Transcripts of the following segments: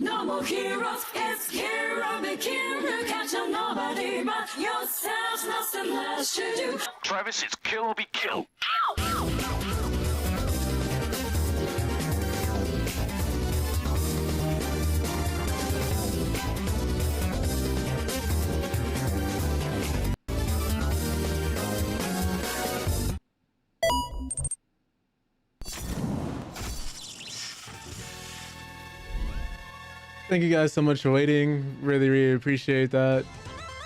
No more heroes, it's hero begin. You catch on nobody but yourselves. Nothing less to do. Travis, it's kill or be killed. Thank you guys so much for waiting. Really appreciate that.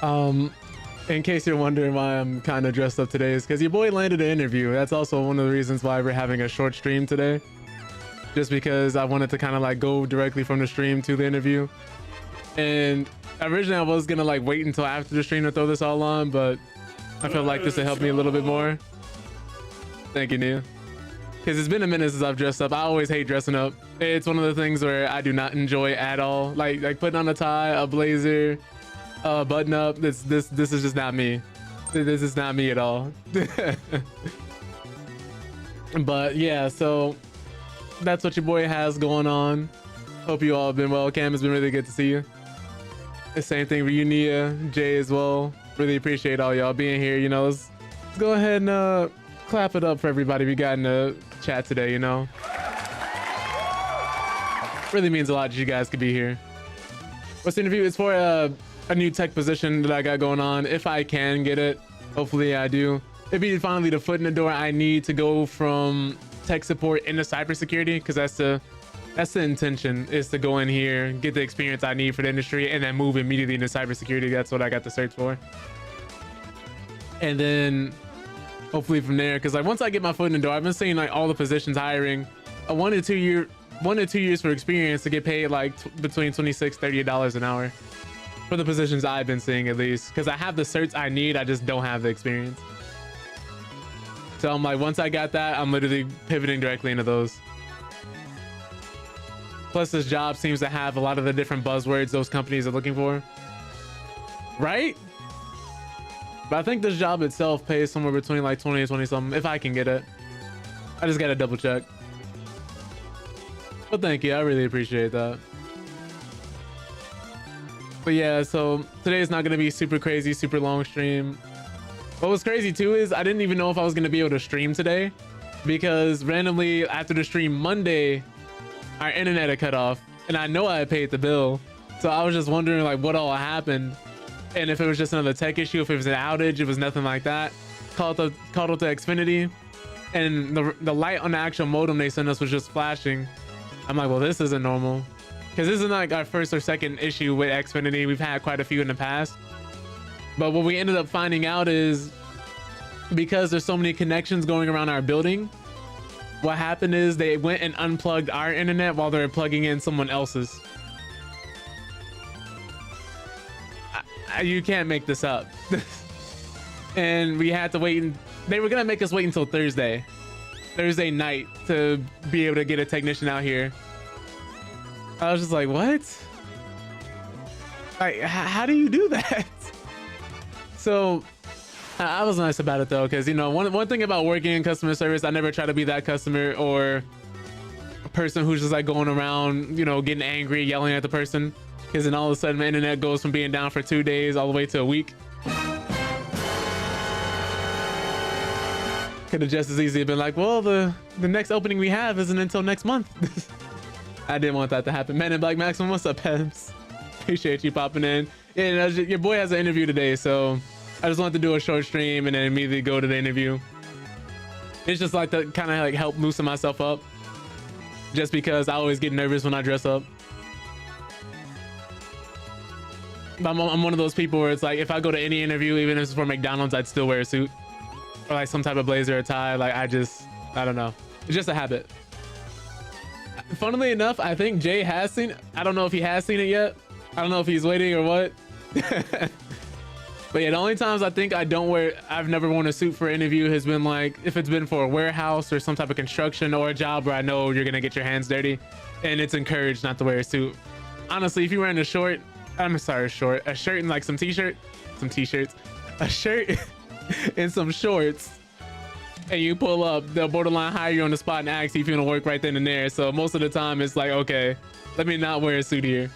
In case you're wondering why I'm kind of dressed up today, is because your boy landed an interview. That's also one of the reasons why we're having a short stream today. Just because I wanted to kind of like go directly from the stream to the interview. And originally I was gonna like wait until after the stream to throw this all on, but I feel like this will help me a little bit more. Thank you, Nia. Because it's been a minute since I've dressed up. I always hate dressing up. It's one of the things where I do not enjoy at all. Like putting on a tie, a blazer, a button up. This is just not me. This is not me at all. But yeah, so that's what your boy has going on. Hope you all have been well. Cam, it's been really good to see you. The same thing for you, Nia, Jay as well. Really appreciate all y'all being here. You know, let's go ahead and clap it up for everybody we got in the chat today, you know. Really means a lot that you guys could be here. What's the interview? It's for a new tech position that I got going on. If I can get it, hopefully I do. It'd be finally the foot in the door I need to go from tech support into cybersecurity, because that's the intention, is to go in here, get the experience I need for the industry, and then move immediately into cybersecurity. That's what I got the search for. And then hopefully from there, because like once I get my foot in the door, I've been seeing like all the positions hiring a 1 to 2 years for experience to get paid like between $26-$30 an hour for the positions I've been seeing, at least, because I have the certs I need, I just don't have the experience. So I'm like, once I got that, I'm literally pivoting directly into those. Plus this job seems to have a lot of the different buzzwords those companies are looking for, right? But I think this job itself pays somewhere between like 20 and 20 something, if I can get it. I just gotta double check. But thank you, I really appreciate that. But yeah, so today is not gonna be super crazy, super long stream. What was crazy too is I didn't even know if I was gonna be able to stream today, because randomly after the stream Monday, our internet had cut off, and I know I had paid the bill. So I was just wondering like what all happened. And if it was just another tech issue, if it was an outage, it was nothing like that. Called up to Xfinity, and the light on the actual modem they sent us was just flashing. I'm like, well, this isn't normal, because this isn't like our first or second issue with Xfinity. We've had quite a few in the past. But what we ended up finding out is, because there's so many connections going around our building, what happened is they went and unplugged our internet while they were plugging in someone else's. You can't make this up. And we had to wait, and they were gonna make us wait until Thursday night to be able to get a technician out here. I was just like, what? Like, how do you do that? So I was nice about it though, because you know, one thing about working in customer service, I never try to be that customer or a person who's just like going around, you know, getting angry, yelling at the person. Because then all of a sudden my internet goes from being down for 2 days all the way to a week. Could have just as easily been like, well, the next opening we have isn't until next month. I didn't want that to happen. Man in Black Maximum, what's up, Pems? Appreciate you popping in. Yeah, your boy has an interview today, so I just wanted to do a short stream and then immediately go to the interview. It's just like to kind of like help loosen myself up, just because I always get nervous when I dress up. I'm one of those people where it's like, if I go to any interview, even if it's for McDonald's, I'd still wear a suit or like some type of blazer or tie. Like I don't know. It's just a habit. Funnily enough, I think Jay has seen it. I don't know if he has seen it yet. I don't know if he's waiting or what. But yeah, the only times I think I've never worn a suit for an interview has been like, if it's been for a warehouse or some type of construction or a job where I know you're gonna get your hands dirty and it's encouraged not to wear a suit. Honestly, if you're wearing a shirt and like some t-shirts, a shirt and some shorts, and you pull up, they'll borderline hire you on the spot and ask you if you're gonna work right then and there. So most of the time it's like, okay, let me not wear a suit here.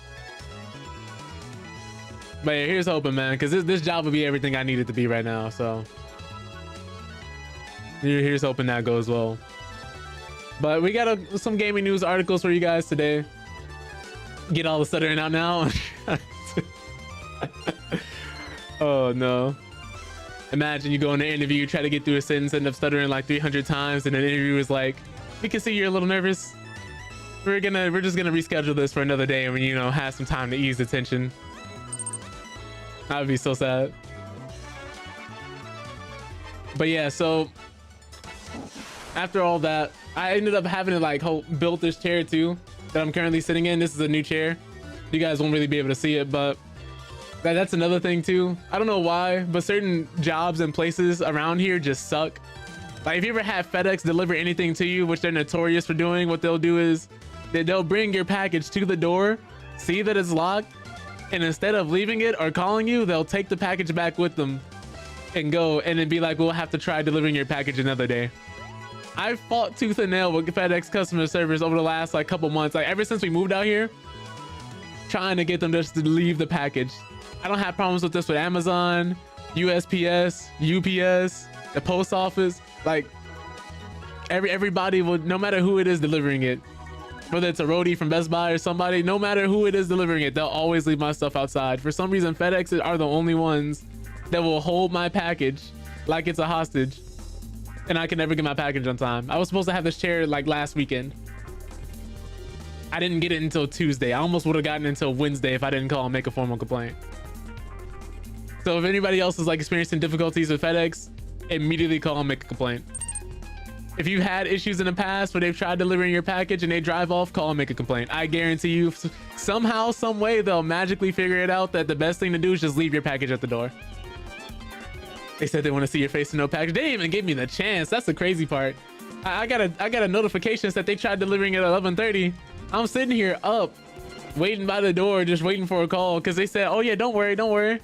But yeah, here's hoping, man, because this job would be everything I need it to be right now. So here's hoping that goes well. But we got some gaming news articles for you guys today. Get all the stuttering out now. Oh no. Imagine you go in an interview, try to get through a sentence, end up stuttering like 300 times, and an interviewer is like, we can see you're a little nervous. We're just gonna reschedule this for another day and, you know, have some time to ease the tension. That would be so sad. But yeah, so after all that, I ended up having to like build this chair too that I'm currently sitting in. This is a new chair. You guys won't really be able to see it, but that's another thing too. I don't know why, but certain jobs and places around here just suck. Like if you ever had FedEx deliver anything to you, which they're notorious for doing, what they'll do is they'll bring your package to the door, see that it's locked, and instead of leaving it or calling you, they'll take the package back with them and go and then be like, we'll have to try delivering your package another day. I fought tooth and nail with FedEx customer service over the last like couple months, like ever since we moved out here, trying to get them just to leave the package. I don't have problems with this with Amazon, USPS, UPS, the post office. Like everybody would, no matter who it is delivering it, whether it's a roadie from Best Buy or somebody, no matter who it is delivering it, they'll always leave my stuff outside. For some reason, FedEx are the only ones that will hold my package like it's a hostage, and I can never get my package on time. I was supposed to have this chair like last weekend. I didn't get it until Tuesday. I almost would have gotten it until Wednesday if I didn't call and make a formal complaint. So if anybody else is like experiencing difficulties with FedEx, immediately call and make a complaint. If you've had issues in the past where they've tried delivering your package and they drive off, call and make a complaint. I guarantee you, somehow, some way, they'll magically figure it out that the best thing to do is just leave your package at the door. They said they want to see your face and no package. They didn't even give me the chance. That's the crazy part. I got a notification that they tried delivering at 11:30. I'm sitting here up, waiting by the door, just waiting for a call because they said, oh yeah, don't worry, don't worry.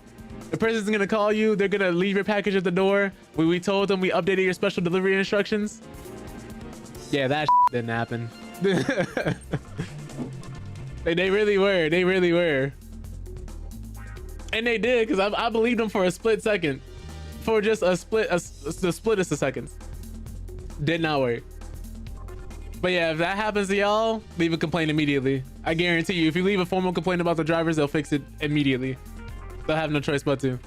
The person's gonna call you. They're gonna leave your package at the door. We told them we updated your special delivery instructions. Yeah, that didn't happen. They really were. They really were. And they did, because I believed them for a split second. For just the split of seconds. Did not work. But yeah, if that happens to y'all, leave a complaint immediately. I guarantee you, if you leave a formal complaint about the drivers, they'll fix it immediately. They'll have no choice but to.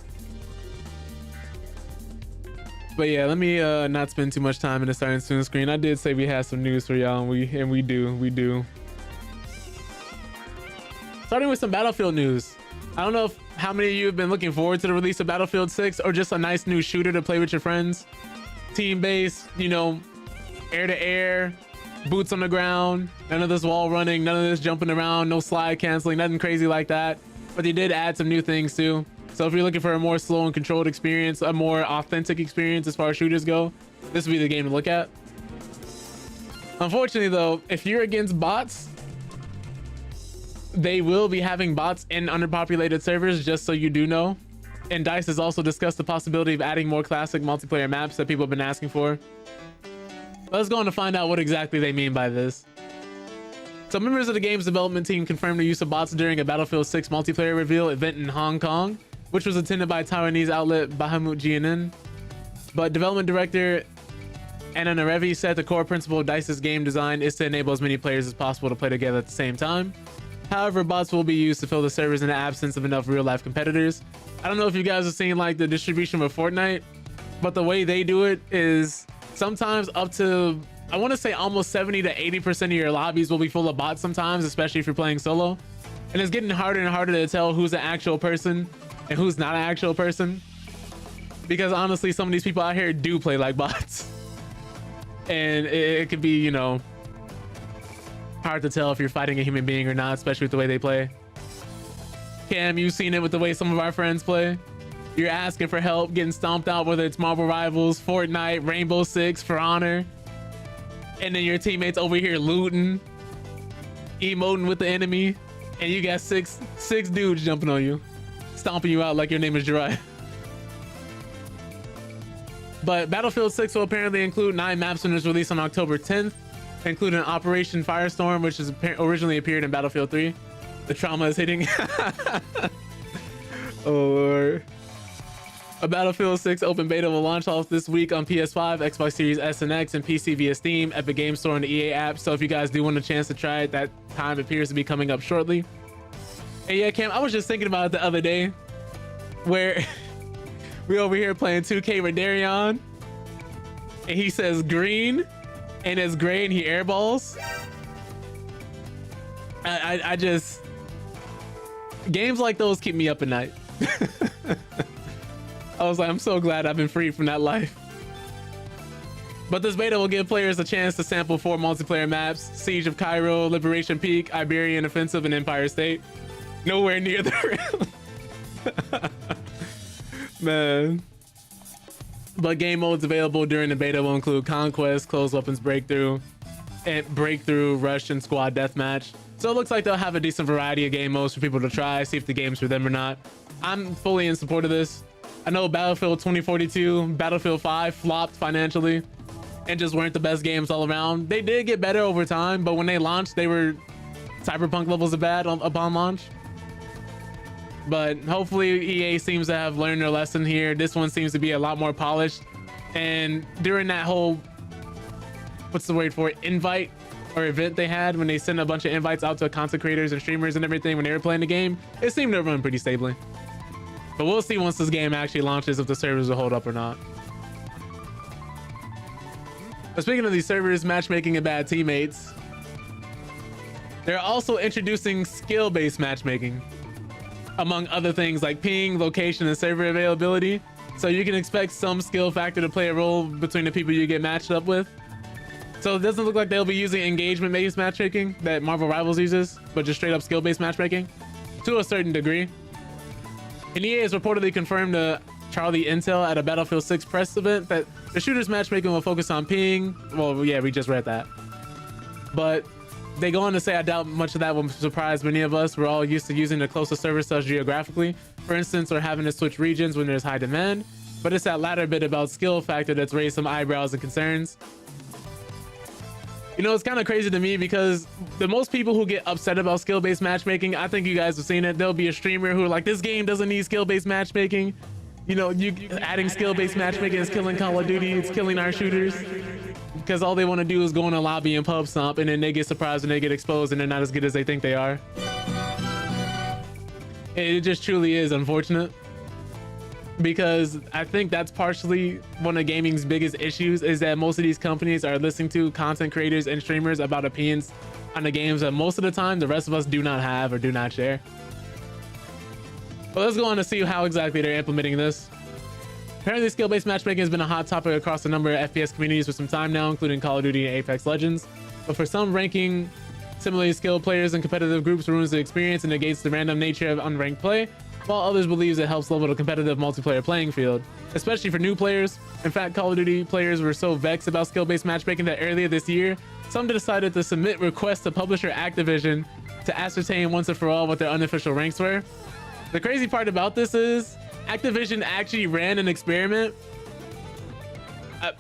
But yeah, let me not spend too much time in the starting soon screen. I did say we had some news for y'all, and we do. Starting with some Battlefield news. I don't know how many of you have been looking forward to the release of Battlefield 6 or just a nice new shooter to play with your friends. Team-based, you know, air-to-air, boots on the ground, none of this wall running, none of this jumping around, no slide canceling, nothing crazy like that. But they did add some new things too. So if you're looking for a more slow and controlled experience, a more authentic experience as far as shooters go, this would be the game to look at. Unfortunately though, if you're against bots, they will be having bots in underpopulated servers, just so you do know. And DICE has also discussed the possibility of adding more classic multiplayer maps that people have been asking for. Let's go on to find out what exactly they mean by this. So members of the game's development team confirmed the use of bots during a Battlefield 6 multiplayer reveal event in Hong Kong, which was attended by Taiwanese outlet Bahamut GNN. But development director Anna Narevi said the core principle of DICE's game design is to enable as many players as possible to play together at the same time. However, bots will be used to fill the servers in the absence of enough real-life competitors. I don't know if you guys have seen like the distribution of Fortnite, but the way they do it is sometimes up to, I want to say almost 70 to 80% of your lobbies will be full of bots sometimes, especially if you're playing solo. And it's getting harder and harder to tell who's an actual person and who's not an actual person. Because honestly, some of these people out here do play like bots. And it could be, you know, hard to tell if you're fighting a human being or not, especially with the way they play. Cam, you've seen it with the way some of our friends play. You're asking for help, getting stomped out, whether it's Marvel Rivals, Fortnite, Rainbow Six, For Honor. And then your teammates over here looting, emoting with the enemy, and you got six dudes jumping on you, stomping you out like your name is Jiraiya. But Battlefield 6 will apparently include 9 maps when it's released on October 10th, including Operation Firestorm, which is originally appeared in Battlefield 3. The trauma is hitting. Oh Lord. A Battlefield 6 open beta will launch off this week on PS5, Xbox Series S and X, and PC via Steam, Epic Games Store, and the EA app. So if you guys do want a chance to try it, that time appears to be coming up shortly. And yeah, Cam, I was just thinking about it the other day, where we over here playing 2K with Darion, and he says green, and it's gray, and he airballs. I just, games like those keep me up at night. I was like, I'm so glad I've been free from that life. But this beta will give players a chance to sample 4 multiplayer maps: Siege of Cairo, Liberation Peak, Iberian Offensive, and Empire State. Nowhere near the rim. Man. But game modes available during the beta will include Conquest, Closed Weapons Breakthrough, Rush, and Squad Deathmatch. So it looks like they'll have a decent variety of game modes for people to try, see if the game's for them or not. I'm fully in support of this. I know Battlefield 2042, Battlefield 5 flopped financially and just weren't the best games all around. They did get better over time, but when they launched, they were Cyberpunk levels of bad upon launch. But hopefully EA seems to have learned their lesson here. This one seems to be a lot more polished. And during that whole, what's the word for it, invite or event they had, when they sent a bunch of invites out to content creators and streamers and everything when they were playing the game, it seemed to run pretty stably. But we'll see once this game actually launches if the servers will hold up or not. But speaking of these servers matchmaking and bad teammates, they're also introducing skill-based matchmaking, among other things like ping, location, and server availability. So you can expect some skill factor to play a role between the people you get matched up with. So it doesn't look like they'll be using engagement-based matchmaking that Marvel Rivals uses, but just straight up skill-based matchmaking to a certain degree. And EA has reportedly confirmed to Charlie Intel at a Battlefield 6 press event that the shooter's matchmaking will focus on ping. Well, yeah, we just read that. But they go on to say, I doubt much of that will surprise many of us. We're all used to using the closest servers to us geographically, for instance, or having to switch regions when there's high demand. But it's that latter bit about skill factor that's raised some eyebrows and concerns. You know, it's kind of crazy to me because the most people who get upset about skill-based matchmaking, I think you guys have seen it. There'll be a streamer who are like, this game doesn't need skill-based matchmaking. You know, you adding skill-based matchmaking is killing Call of Duty. It's killing our shooters. Because all they want to do is go in a lobby and pub stomp, and then they get surprised when they get exposed and they're not as good as they think they are. It just truly is unfortunate. Because I think that's partially one of gaming's biggest issues, is that most of these companies are listening to content creators and streamers about opinions on the games that most of the time the rest of us do not have or do not share. But let's go on to see how exactly they're implementing this. Apparently skill-based matchmaking has been a hot topic across a number of FPS communities for some time now, including Call of Duty and Apex Legends. But for some, ranking similarly skilled players in competitive groups ruins the experience and negates the random nature of unranked play, while others believe it helps level the competitive multiplayer playing field, especially for new players. In fact, Call of Duty players were so vexed about skill-based matchmaking that earlier this year, some decided to submit requests to publisher Activision to ascertain once and for all what their unofficial ranks were. The crazy part about this is Activision actually ran an experiment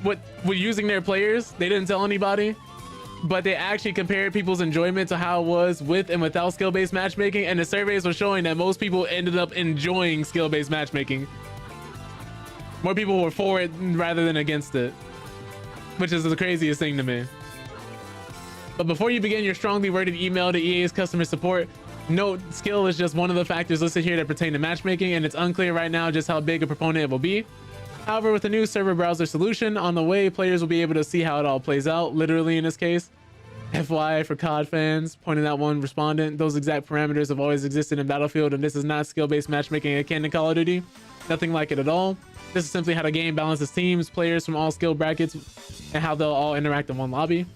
with using their players. They didn't tell anybody, but they actually compared people's enjoyment to how it was with and without skill-based matchmaking, and the surveys were showing that most people ended up enjoying skill-based matchmaking. More people were for it rather than against it, which is the craziest thing to me. But before you begin your strongly worded email to EA's customer support, note skill is just one of the factors listed here that pertain to matchmaking, and it's unclear right now just how big a proponent it will be. However, with the new server browser solution on the way, players will be able to see how it all plays out, literally in this case. FYI for COD fans, pointed out one respondent, those exact parameters have always existed in Battlefield, and this is not skill-based matchmaking akin to Call of Duty. Nothing like it at all. This is simply how the game balances teams, players from all skill brackets, and how they'll all interact in one lobby.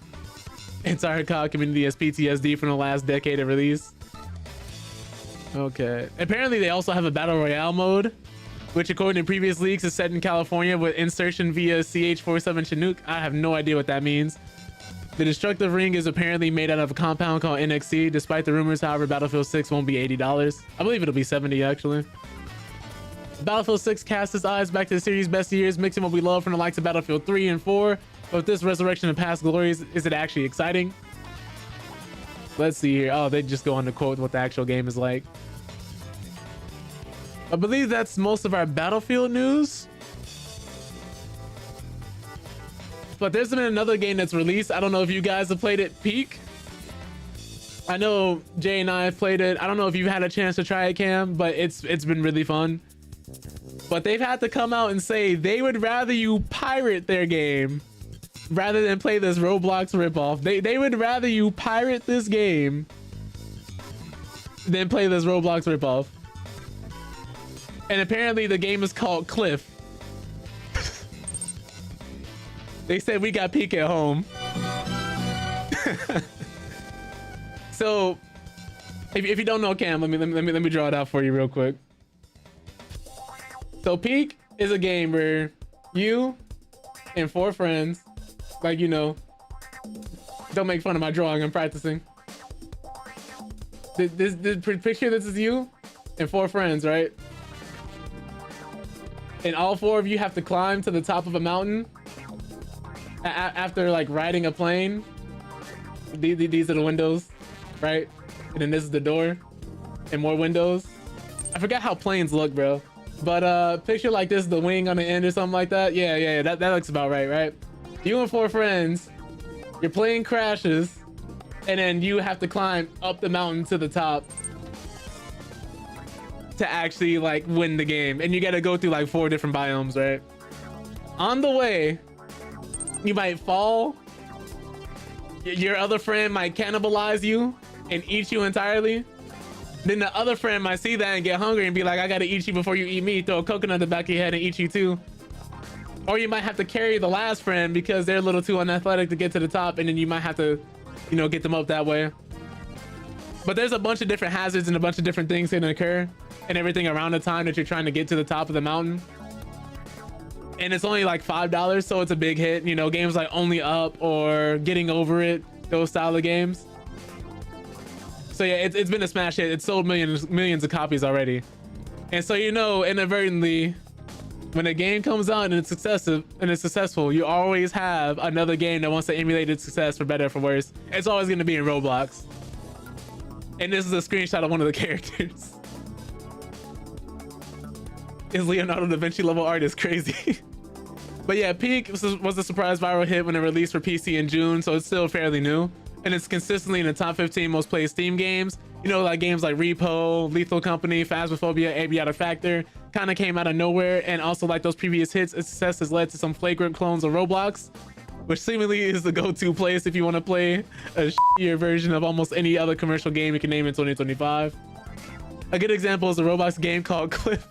Entire COD community has PTSD from the last decade of release. Okay. Apparently they also have a Battle Royale mode, which according to previous leaks is set in California with insertion via CH-47 Chinook. I have no idea what that means. The destructive ring is apparently made out of a compound called NXC. Despite the rumors, however, Battlefield 6 won't be $80. I believe it'll be $70 actually. Battlefield 6 casts its eyes back to the series' best years, mixing what we love from the likes of Battlefield 3 and 4. But with this resurrection of past glories, is it actually exciting? Let's see here. Oh, they just go on to quote what the actual game is like. I believe that's most of our Battlefield news. But there's been another game that's released. I don't know if you guys have played it, Peak. I know Jay and I have played it. I don't know if you've had a chance to try it, Cam, but it's been really fun. But they've had to come out and say they would rather you pirate their game rather than play this Roblox ripoff. They would rather you pirate this game than play this Roblox ripoff. And apparently the game is called Cliff. They said we got Peak at home. So if you don't know, Cam, let me draw it out for you real quick. So Peak is a game where you and 4 friends, like, you know, don't make fun of my drawing, I'm practicing. This picture, this is you and 4 friends, right? And all 4 of you have to climb to the top of a mountain after like riding a plane. These are the windows, right? And then this is the door and more windows. I forgot how planes look, bro. But picture like this, the wing on the end or something like that. Yeah, that looks about right? You and 4 friends, your plane crashes, and then you have to climb up the mountain to the top to actually like win the game. And you got to go through like 4 different biomes, right? On the way, you might fall. Your other friend might cannibalize you and eat you entirely. Then the other friend might see that and get hungry and be like, I gotta eat you before you eat me. Throw a coconut in the back of your head and eat you too. Or you might have to carry the last friend because they're a little too unathletic to get to the top, and then you might have to, you know, get them up that way. But there's a bunch of different hazards and a bunch of different things that occur and everything around the time that you're trying to get to the top of the mountain. And it's only like $5, so it's a big hit. You know, games like Only Up or Getting Over It, those style of games. So yeah, it's been a smash hit. It's sold millions of copies already. And so, you know, inadvertently, when a game comes out and it's successful, you always have another game that wants to emulate its success for better or for worse. It's always going to be in Roblox. And this is a screenshot of one of the characters. His Leonardo da Vinci level art is crazy. But yeah, Peak was a surprise viral hit when it released for PC in June, so it's still fairly new. And it's consistently in the top 15 most played Steam games. You know, like games like Repo, Lethal Company, Phasmophobia, Abiotic Factor kind of came out of nowhere. And also like those previous hits, its success has led to some flagrant clones of Roblox, which seemingly is the go-to place if you want to play a shittier version of almost any other commercial game you can name in 2025. A good example is a Roblox game called Cliff,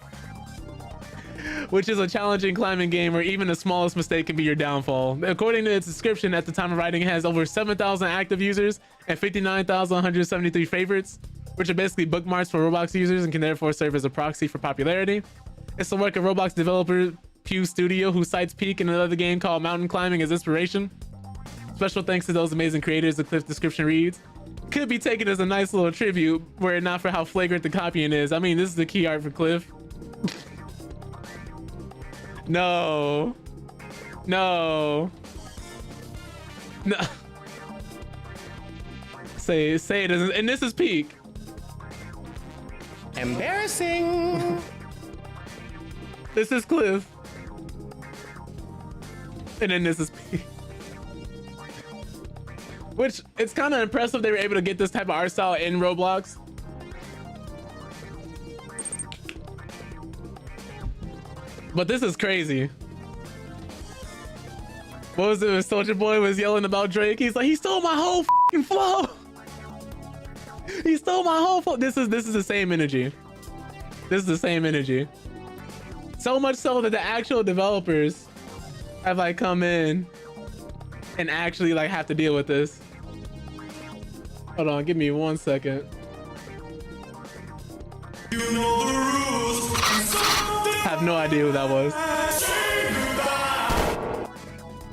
which is a challenging climbing game where even the smallest mistake can be your downfall. According to its description, at the time of writing, it has over 7,000 active users and 59,173 favorites, which are basically bookmarks for Roblox users and can therefore serve as a proxy for popularity. It's the work of Roblox developer Pew Studio, who cites Peak in another game called Mountain Climbing as inspiration. Special thanks to those amazing creators, the Cliff description reads. Could be taken as a nice little tribute, were it not for how flagrant the copying is. I mean, this is the key art for Cliff. No. Say it isn't. And this is Peak. Embarrassing. This is Cliff. And then this is Peak. Which, it's kind of impressive they were able to get this type of art style in Roblox. But this is crazy. What was it when Soulja Boy was yelling about Drake? He's like, he stole my whole fucking flow. He stole my whole flow. This is the same energy. This is the same energy. So much so that the actual developers have like come in and actually like have to deal with this. Hold on, give me 1 second. You know the rules. I have no idea who that was.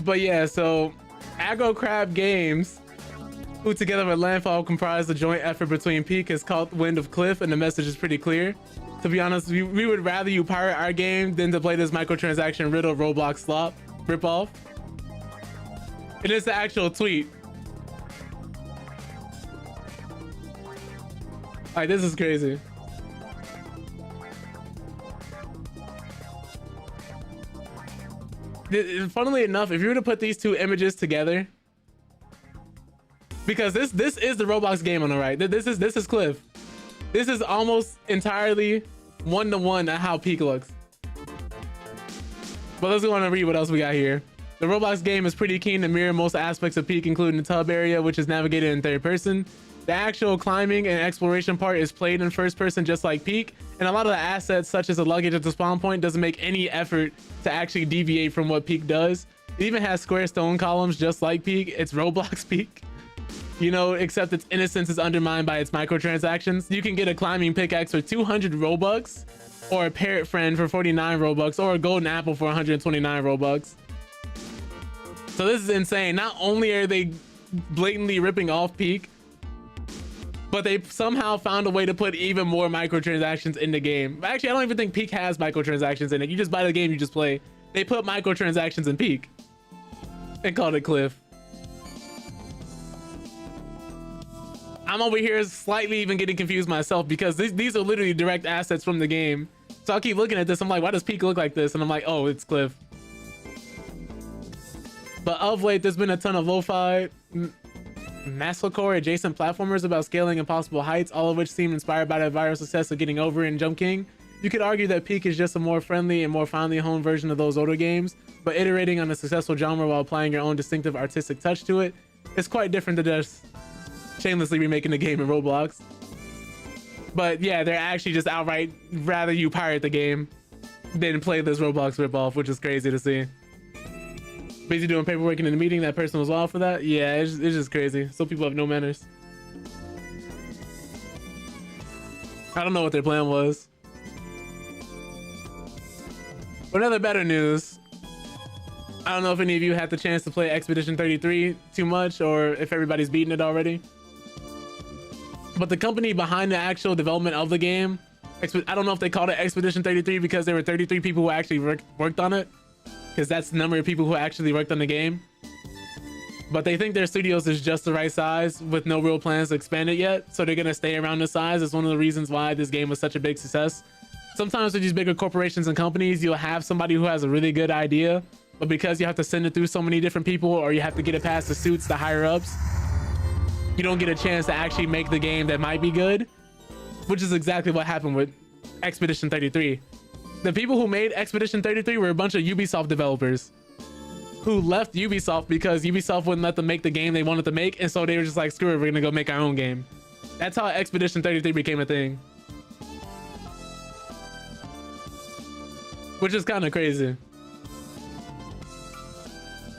But yeah, so Aggro Crab Games, who together with Landfall comprise a joint effort between Peak, has caught wind of Cliff, and the message is pretty clear. To be honest, we would rather you pirate our game than to play this microtransaction riddle Roblox slop ripoff. It is the actual tweet. Alright, this is crazy. Funnily enough, if you were to put these two images together, because this is the Roblox game on the right. This is Cliff. This is almost entirely one-to-one at how Peak looks. But let's go on and read what else we got here. The Roblox game is pretty keen to mirror most aspects of Peak, including the tub area, which is navigated in third person. The actual climbing and exploration part is played in first person, just like Peak, and a lot of the assets, such as the luggage at the spawn point, doesn't make any effort to actually deviate from what Peak does. It even has square stone columns, just like Peak. It's Roblox Peak, you know, except its innocence is undermined by its microtransactions. You can get a climbing pickaxe for 200 Robux, or a parrot friend for 49 Robux, or a golden apple for 129 Robux. So this is insane. Not only are they blatantly ripping off Peak, but they somehow found a way to put even more microtransactions in the game. Actually, I don't even think Peak has microtransactions in it. You just buy the game, you just play. They put microtransactions in Peak and called it Cliff. I'm over here slightly even getting confused myself, because these are literally direct assets from the game. So I'll keep looking at this. I'm like, why does Peak look like this? And I'm like, oh, it's Cliff. But of late, there's been a ton of lo-fi massacre adjacent platformers about scaling impossible heights, all of which seem inspired by the viral success of Getting Over and Jump King. You could argue that Peak is just a more friendly and more finely honed version of those older games, but iterating on a successful genre while applying your own distinctive artistic touch to it is quite different than just shamelessly remaking the game in Roblox. But yeah, they're actually just outright rather you pirate the game than play this Roblox ripoff, which is crazy to see. Busy doing paperwork in the meeting. That person was wild for that. Yeah, it's just crazy. Some people have no manners. I don't know what their plan was. But another better news. I don't know if any of you had the chance to play Expedition 33 too much, or if everybody's beaten it already. But the company behind the actual development of the game, I don't know if they called it Expedition 33 because there were 33 people who actually worked on it, because that's the number of people who actually worked on the game. But they think their studios is just the right size with no real plans to expand it yet, so they're gonna stay around this size. It's one of the reasons why this game was such a big success. Sometimes with these bigger corporations and companies, you'll have somebody who has a really good idea, but because you have to send it through so many different people, or you have to get it past the suits, the higher ups, you don't get a chance to actually make the game that might be good, which is exactly what happened with Expedition 33. The people who made Expedition 33 were a bunch of Ubisoft developers who left Ubisoft because Ubisoft wouldn't let them make the game they wanted to make, and so they were just like, screw it, we're gonna go make our own game. That's how Expedition 33 became a thing. Which is kind of crazy.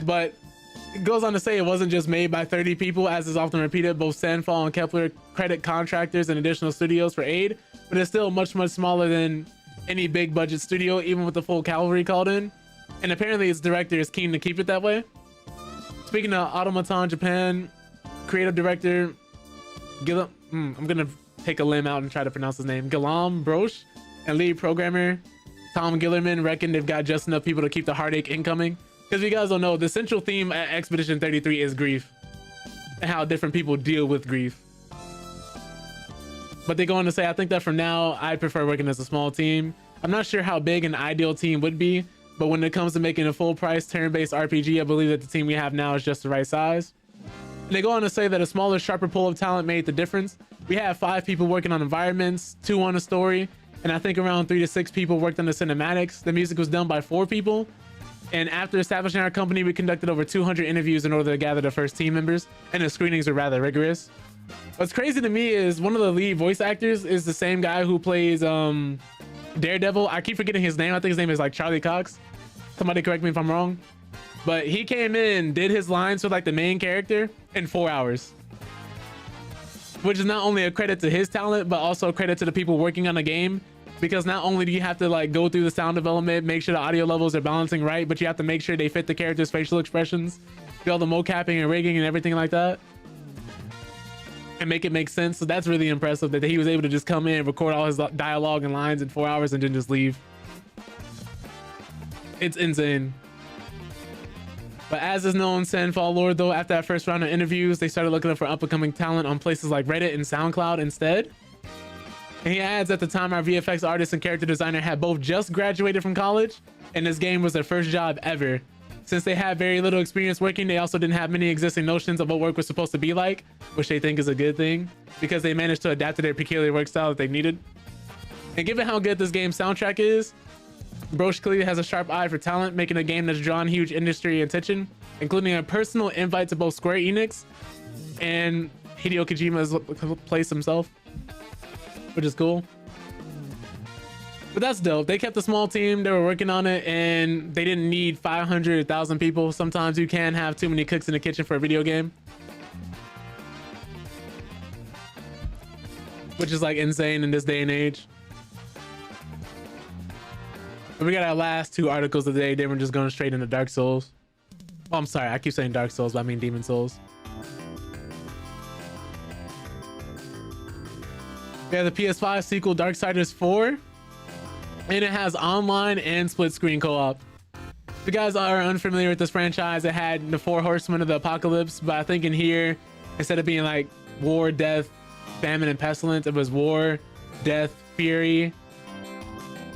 But it goes on to say it wasn't just made by 30 people, as is often repeated. Both Sandfall and Kepler credit contractors and additional studios for aid, but it's still much smaller than any big budget studio, even with the full cavalry called in. And apparently its director is keen to keep it that way. Speaking of Automaton Japan, creative director I'm gonna take a limb out and try to pronounce his name, Guillaume Broche, and lead programmer Tom Gillerman reckon they've got just enough people to keep the heartache incoming. Because if you guys don't know, the central theme at Expedition 33 is grief and how different people deal with grief. But they go on to say, I think that for now, I prefer working as a small team. I'm not sure how big an ideal team would be, but when it comes to making a full price turn-based RPG, I believe that the team we have now is just the right size. And they go on to say that a smaller, sharper pool of talent made the difference. We have 5 people working on environments, 2 on the story, and I think around 3 to 6 people worked on the cinematics. The music was done by 4 people. And after establishing our company, we conducted over 200 interviews in order to gather the first team members, and the screenings were rather rigorous. What's crazy to me is one of the lead voice actors is the same guy who plays Daredevil. I keep forgetting his name. I think his name is like Charlie Cox. Somebody correct me if I'm wrong. But he came in, did his lines with like the main character in 4 hours. Which is not only a credit to his talent, but also a credit to the people working on the game. Because not only do you have to like go through the sound development, make sure the audio levels are balancing right, but you have to make sure they fit the character's facial expressions, do all the mocapping and rigging and everything like that. and make it make sense. So that's really impressive that he was able to just come in, record all his dialogue and lines in 4 hours and then just leave. It's insane. But as is known, Sandfall Lord, though, after that first round of interviews, they started looking for up-and-coming talent on places like Reddit and SoundCloud instead. And he adds, at the time, our VFX artist and character designer had both just graduated from college, and this game was their first job ever. Since they had very little experience working, they also didn't have many existing notions of what work was supposed to be like, which they think is a good thing, because they managed to adapt to their peculiar work style that they needed. And given how good this game's soundtrack is, Brosh clearly has a sharp eye for talent, making a game that's drawn huge industry attention, including a personal invite to both Square Enix and Hideo Kojima's place himself, which is cool. But that's dope. They kept a small team. They were working on it, and they didn't need 500,000 people. Sometimes you can have too many cooks in the kitchen for a video game, which is like insane in this day and age. We got our last two articles of the day. Then we're just going straight into Dark Souls. Oh, I'm sorry. I keep saying Dark Souls, but I mean Demon Souls. We have the PS5 sequel, Darksiders 4. And it has online and split screen co-op. If you guys are unfamiliar with this franchise, it had the 4 horsemen of the apocalypse. But I think in here, instead of being like war, death, famine, and pestilence, it was war, death, fury.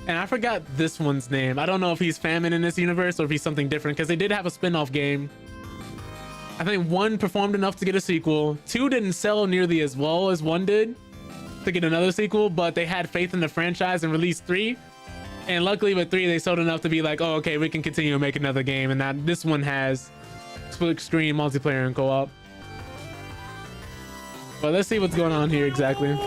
And I forgot this one's name. I don't know if he's Famine in this universe or if he's something different, because they did have a spin-off game. I think 1 performed enough to get a sequel. 2 didn't sell nearly as well as 1 did to get another sequel, but they had faith in the franchise and released 3. And luckily with 3, they sold enough to be like, oh, okay, we can continue to make another game. And that this one has split screen, multiplayer, and co-op. But let's see what's going on here exactly.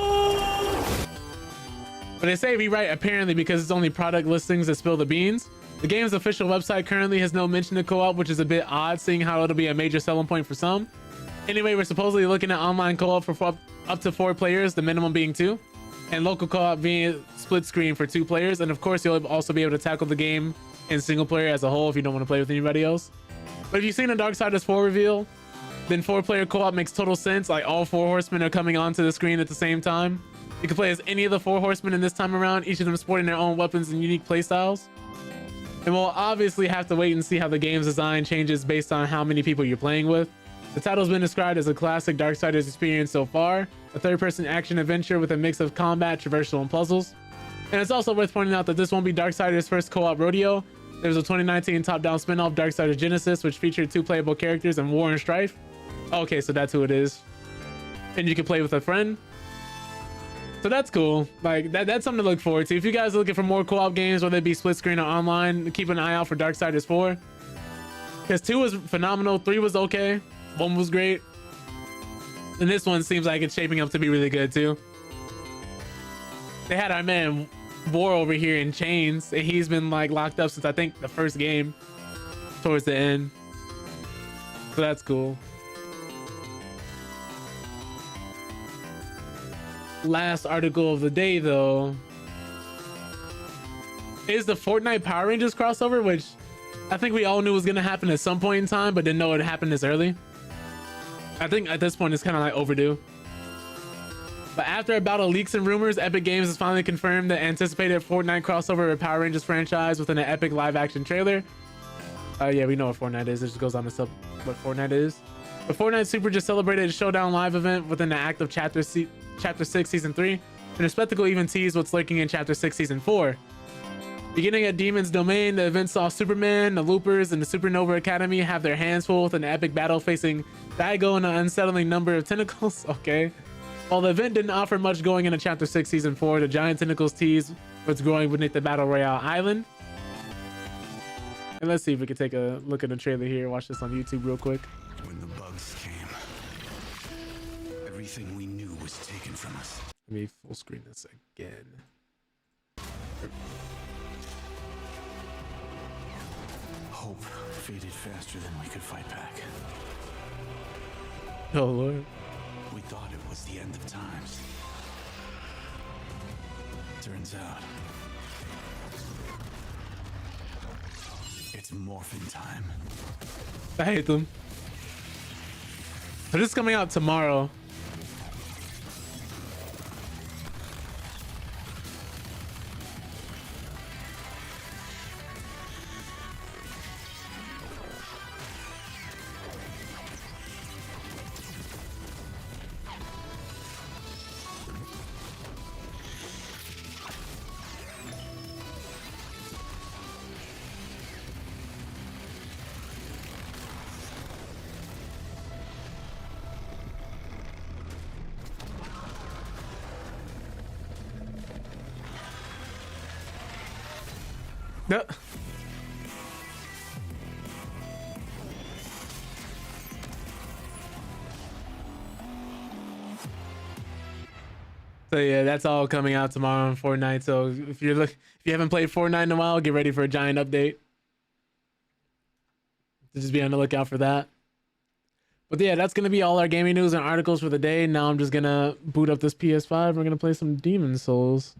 But they say rewrite apparently because it's only product listings that spill the beans. The game's official website currently has no mention of co-op, which is a bit odd, seeing how it'll be a major selling point for some. Anyway, we're supposedly looking at online co-op for up to 4 players, the minimum being 2, and local co-op being split screen for 2 players. And of course, you'll also be able to tackle the game in single player as a whole if you don't want to play with anybody else. But if you've seen the Darksiders 4 reveal, then 4-player co-op makes total sense. Like all 4 horsemen are coming onto the screen at the same time. You can play as any of the 4 horsemen in this time around, each of them sporting their own weapons and unique playstyles. And we'll obviously have to wait and see how the game's design changes based on how many people you're playing with. The title's been described as a classic Darksiders experience so far, a third-person action adventure with a mix of combat, traversal, and puzzles. And it's also worth pointing out that this won't be Darksiders' first co-op rodeo. There was a 2019 top-down spin-off, Darksiders Genesis, which featured 2 playable characters in War and Strife. Okay, so that's who it is. And you can play with a friend. So that's cool. Like that's something to look forward to. If you guys are looking for more co-op games, whether it be split screen or online, keep an eye out for Darksiders 4. Because 2 was phenomenal, 3 was okay, 1 was great. And this one seems like it's shaping up to be really good too. They had our man War over here in chains, and he's been like locked up since I think the first game towards the end. So that's cool. Last article of the day though is the Fortnite Power Rangers crossover, which I think we all knew was gonna happen at some point in time, but didn't know it happened this early. I think at this point it's kind of like overdue. But after a bout of leaks and rumors, Epic Games has finally confirmed the anticipated Fortnite crossover with Power Rangers franchise within an epic live action trailer. Yeah, we know what Fortnite is. It just goes on to sub what Fortnite is. But Fortnite Super just celebrated a Showdown live event within the act of Chapter 6 Season 3, and the spectacle even teased what's lurking in Chapter 6 Season 4. Beginning at Demon's Domain, the event saw Superman, the Loopers, and the Supernova Academy have their hands full with an epic battle facing Daigo and an unsettling number of tentacles. Okay. While the event didn't offer much going into Chapter 6 Season 4, the giant tentacles teased what's growing beneath the Battle Royale Island. And let's see if we can take a look at the trailer here. Watch this on YouTube real quick. When the bugs came, everything we knew was taken from us. Let me full screen this again. Hope faded faster than we could fight back. Oh Lord. We thought it was the end of times. Turns out, it's morphin' time. I hate them. But it's coming out tomorrow. No. So yeah, that's all coming out tomorrow on Fortnite. So if you haven't played Fortnite in a while, get ready for a giant update. So just be on the lookout for that. But yeah, that's gonna be all our gaming news and articles for the day. Now I'm just gonna boot up this PS5. We're gonna play some Demon Souls.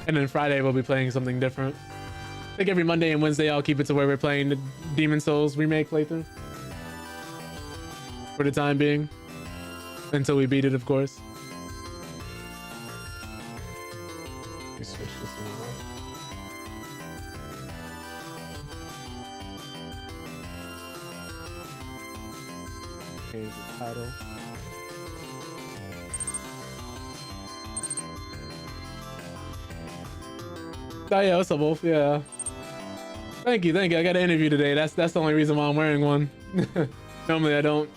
And then Friday we'll be playing something different. I think every Monday and Wednesday I'll keep it to where we're playing the Demon Souls remake playthrough. For the time being. Until we beat it, of course. Let me switch this one. Change the title. Oh yeah, what's up, Wolf? Yeah. Thank you. I got an interview today. That's the only reason why I'm wearing one. Normally I don't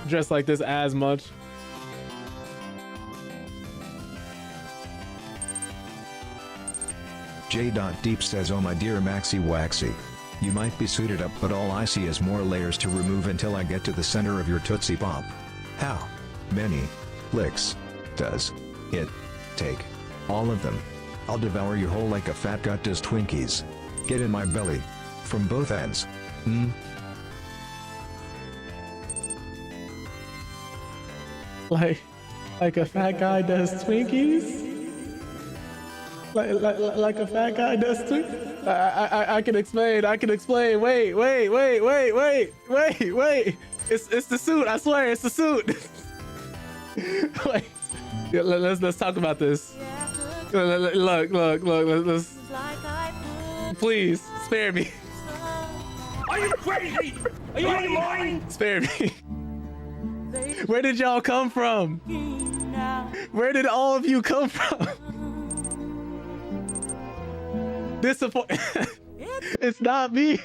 dress like this as much. J.Deep says, oh my dear Maxi Waxy. You might be suited up, but all I see is more layers to remove until I get to the center of your Tootsie Pop. How many licks does it take? All of them. I'll devour your whole like a fat gut does Twinkies. Get in my belly. From both ends. Like a fat guy does Twinkies? Like a fat guy does Twinkies? I can explain. Wait. It's the suit. I swear, it's the suit. Wait. Yeah, let's talk about this. Look. Let's, please spare me. Are you crazy? Are you out of your mind? Spare me. Where did y'all come from? Where did all of you come from? Disappoint. It's not me.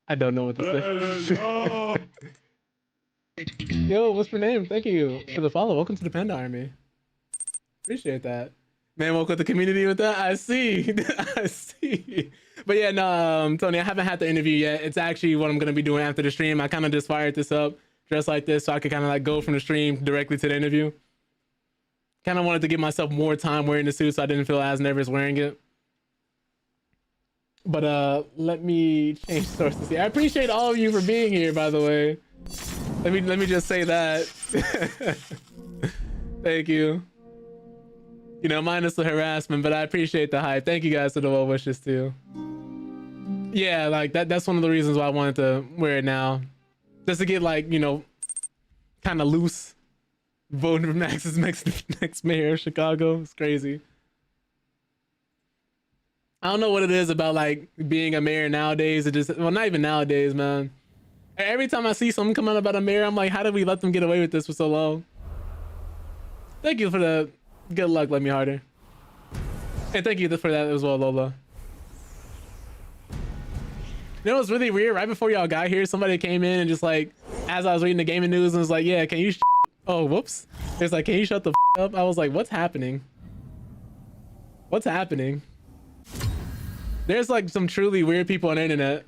I don't know what to say. Yo, what's your name? Thank you for the follow. Welcome to the Panda Army. Appreciate that. Man, woke up the community with that. I see. I see. But yeah, no, Tony, I haven't had the interview yet. It's actually what I'm going to be doing after the stream. I kind of just fired this up, dressed like this, so I could kind of like go from the stream directly to the interview. Kind of wanted to give myself more time wearing the suit so I didn't feel as nervous wearing it. But let me change sources here. I appreciate all of you for being here, by the way. Let me just say that. Thank you. You know, minus the harassment, but I appreciate the hype. Thank you guys for the well wishes too. Yeah, like that's one of the reasons why I wanted to wear it now. Just to get like, you know, kind of loose. Voting for Max's next mayor of Chicago. It's crazy. I don't know what it is about like being a mayor nowadays. It just, well, not even nowadays, man. Every time I see something come out about a mayor, I'm like, how did we let them get away with this for so long? Thank you for the good luck, let me harder. And thank you for that as well, Lola. You know what's really weird? Right before y'all got here, somebody came in and just like, as I was reading the gaming news, and was like, yeah, can you oh, whoops. It's like, can you shut the up? I was like, what's happening? What's happening? There's like some truly weird people on the internet.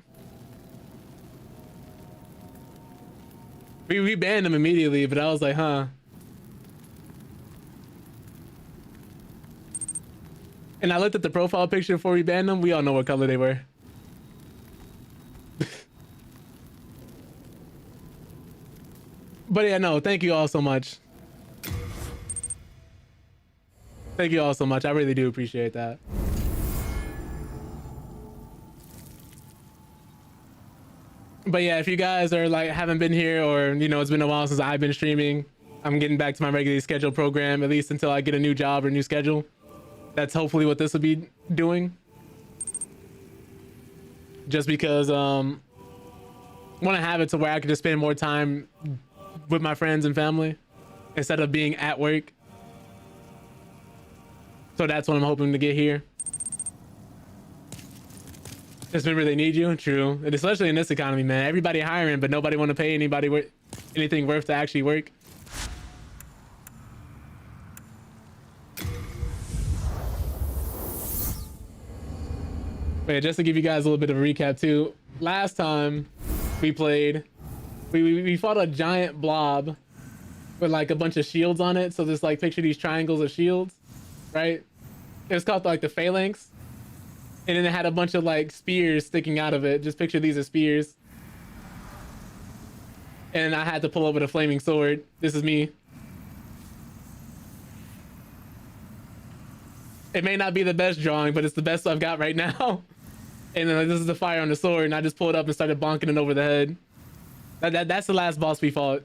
We banned them immediately, but I was like, huh. And I looked at the profile picture before we banned them. We all know what color they were. But yeah, no, thank you all so much. Thank you all so much. I really do appreciate that. But yeah, if you guys are like haven't been here, or you know, it's been a while since I've been streaming, I'm getting back to my regularly scheduled program, at least until I get a new job or new schedule. That's hopefully what this will be doing. Just because want to have it to where I can just spend more time with my friends and family instead of being at work. So that's what I'm hoping to get here. Just remember, they need you. True. And especially in this economy, man. Everybody hiring, but nobody want to pay anybody anything worth to actually work. Wait, just to give you guys a little bit of a recap too. Last time we played, we fought a giant blob with like a bunch of shields on it. So just like picture these triangles of shields, right? It was called like the phalanx. And then it had a bunch of like spears sticking out of it. Just picture these as spears. And I had to pull up with a flaming sword. This is me. It may not be the best drawing, but it's the best I've got right now. And then like, this is the fire on the sword, and I just pulled up and started bonking it over the head. That's the last boss we fought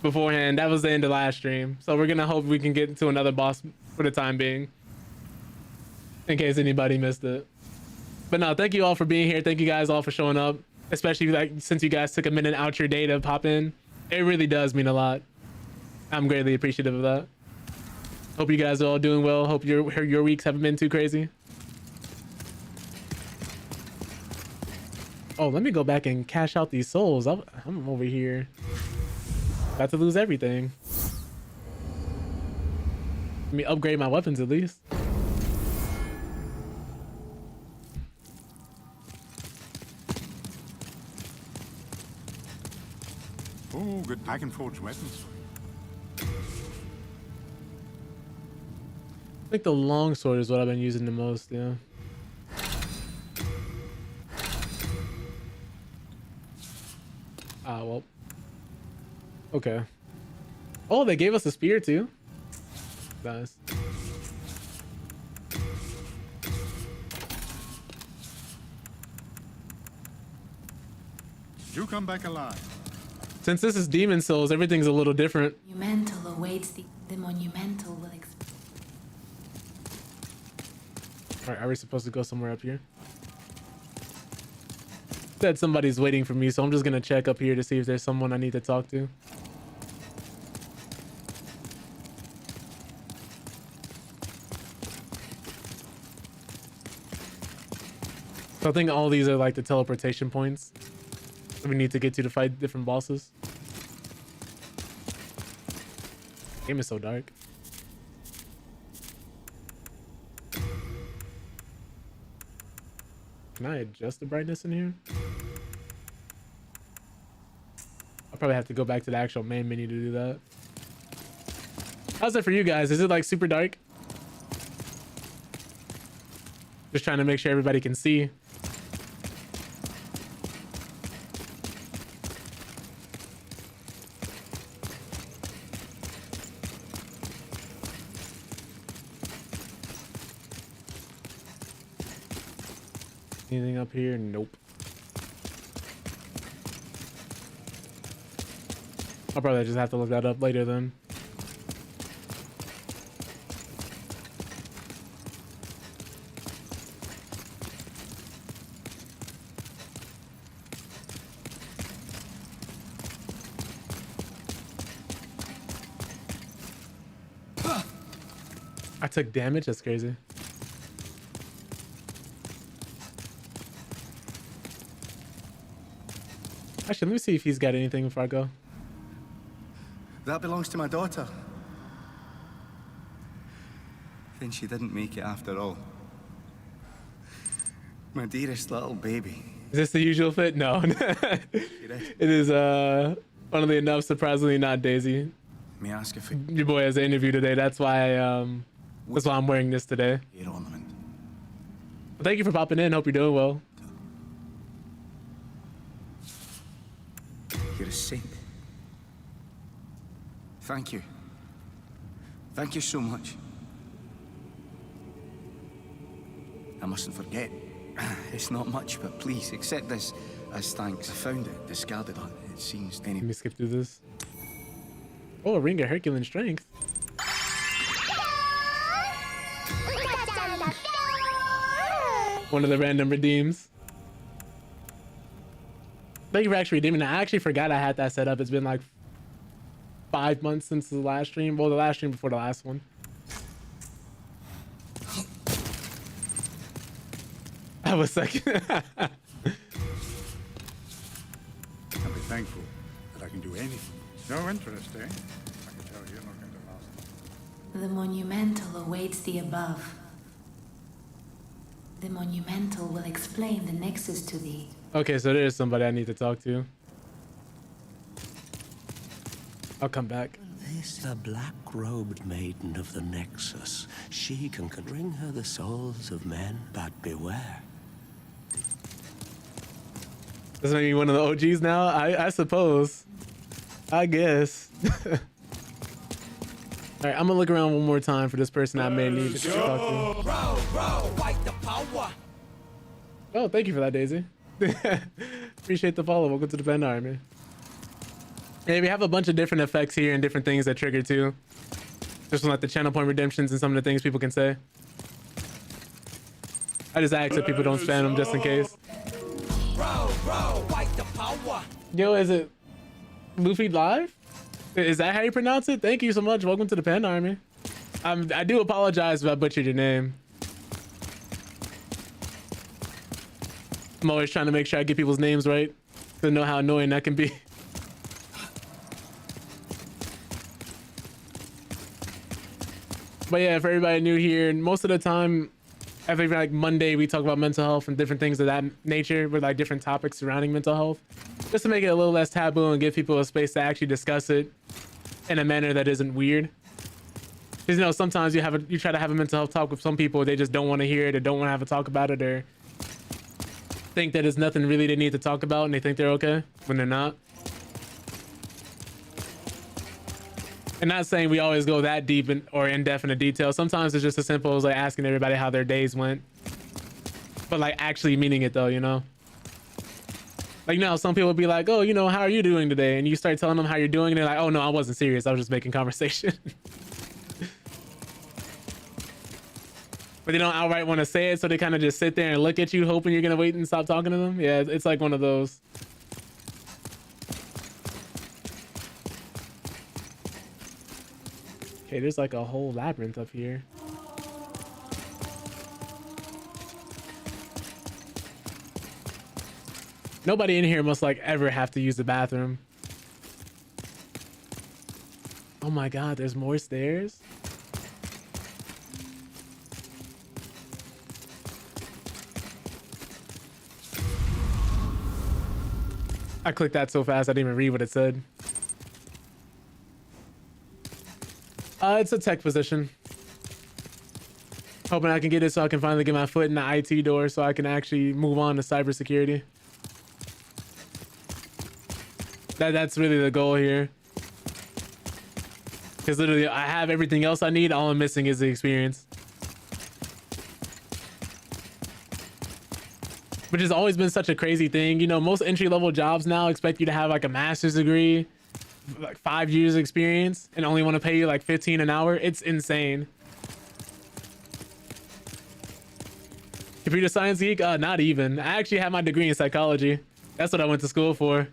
beforehand. That was the end of last stream. So we're gonna hope we can get to another boss for the time being, in case anybody missed it. But no, thank you all for being here. Thank you guys all for showing up, especially like since you guys took a minute out your day to pop in. It really does mean a lot. I'm greatly appreciative of that. Hope you guys are all doing well. Hope your weeks haven't been too crazy. Oh, let me go back and cash out these souls. I'm over here about to lose everything. Let me upgrade my weapons at least. Oh, good. I can forge weapons. I think the longsword is what I've been using the most, yeah. Ah, well. Okay. Oh, they gave us a spear too. Nice. You come back alive. Since this is Demon Souls, everything's a little different. Monumental awaits the monumental will Alright, are we supposed to go somewhere up here? Said somebody's waiting for me, so I'm just gonna check up here to see if there's someone I need to talk to. So I think all these are like the teleportation points that we need to get to fight different bosses. Game is so dark. Can I adjust the brightness in here? I'll probably have to go back to the actual main menu to do that. How's it for you guys? Is it like super dark? Just trying to make sure everybody can see. Anything up here? Nope. I'll probably just have to look that up later then. I took damage? That's crazy. Actually, let me see if he's got anything before I go. That belongs to my daughter. Then she didn't make it after all. My dearest little baby. Is this the usual fit? No. It is, funnily enough, surprisingly not Daisy. May I ask if Your boy has an interview today. That's why I'm wearing this today. ear ornament? But thank you for popping in. Hope you're doing well. You're a saint. Thank you. Thank you so much. I mustn't forget. It's not much, but please accept this as thanks. I found it discarded on it seems Let me skip through this. Oh, a ring of Herculean strength. One of the random redeems. Thank you for actually redeeming that. I actually forgot I had that set up. It's been like 5 months since the last stream. Well, the last stream before the last one. I was like, And be thankful that I can do anything. No interest, eh? I can tell you're not going to last. The monumental awaits the above. The monumental will explain the nexus to thee. okay, so there's somebody I need to talk to. I'll come back. This the black-robed maiden of the Nexus. She can bring her the souls of men, but beware. This may be one of the OGs now, I suppose. I guess. All right, I'm gonna look around one more time for this person I may need to talk to. Oh, thank you for that, Daisy. Appreciate the follow. Welcome to the Bend Army. Yeah, we have a bunch of different effects here and different things that trigger too. Just like the channel point redemptions and some of the things people can say. I just ask that people don't spam them just in case. Yo, is it Luffy Live? Is that how you pronounce it? Thank you so much. Welcome to the Pen Army. I do apologize if I butchered your name. I'm always trying to make sure I get people's names right to know how annoying that can be. But yeah, for everybody new here, and most of the time, every like Monday, we talk about mental health and different things of that nature with like different topics surrounding mental health, just to make it a little less taboo and give people a space to actually discuss it in a manner that isn't weird. Because you know, sometimes you try to have a mental health talk with some people, they just don't want to hear it or don't want to have a talk about it or think that there's nothing really they need to talk about and they think they're okay when they're not. And not saying we always go that deep or in depth into detail. Sometimes it's just as simple as like asking everybody how their days went, but like actually meaning it though, you know? Like, you know, some people be like, oh, you know, how are you doing today? And you start telling them how you're doing and they're like, oh no, I wasn't serious. I was just making conversation. But they don't outright want to say it. So they kind of just sit there and look at you hoping you're going to wait and stop talking to them. Yeah, it's like one of those. Okay, there's like a whole labyrinth up here. Nobody in here must like ever have to use the bathroom. Oh my God, there's more stairs. I clicked that so fast I didn't even read what it said. It's a tech position. Hoping I can get it so I can finally get my foot in the IT door so I can actually move on to cybersecurity. That's really the goal here. Because literally I have everything else I need. All I'm missing is the experience. Which has always been such a crazy thing. You know, most entry-level jobs now expect you to have like a master's degree, like 5 years experience, and only want to pay you like 15 an hour. It's insane. Computer science geek? Not even. I actually have my degree in psychology. That's what I went to school for.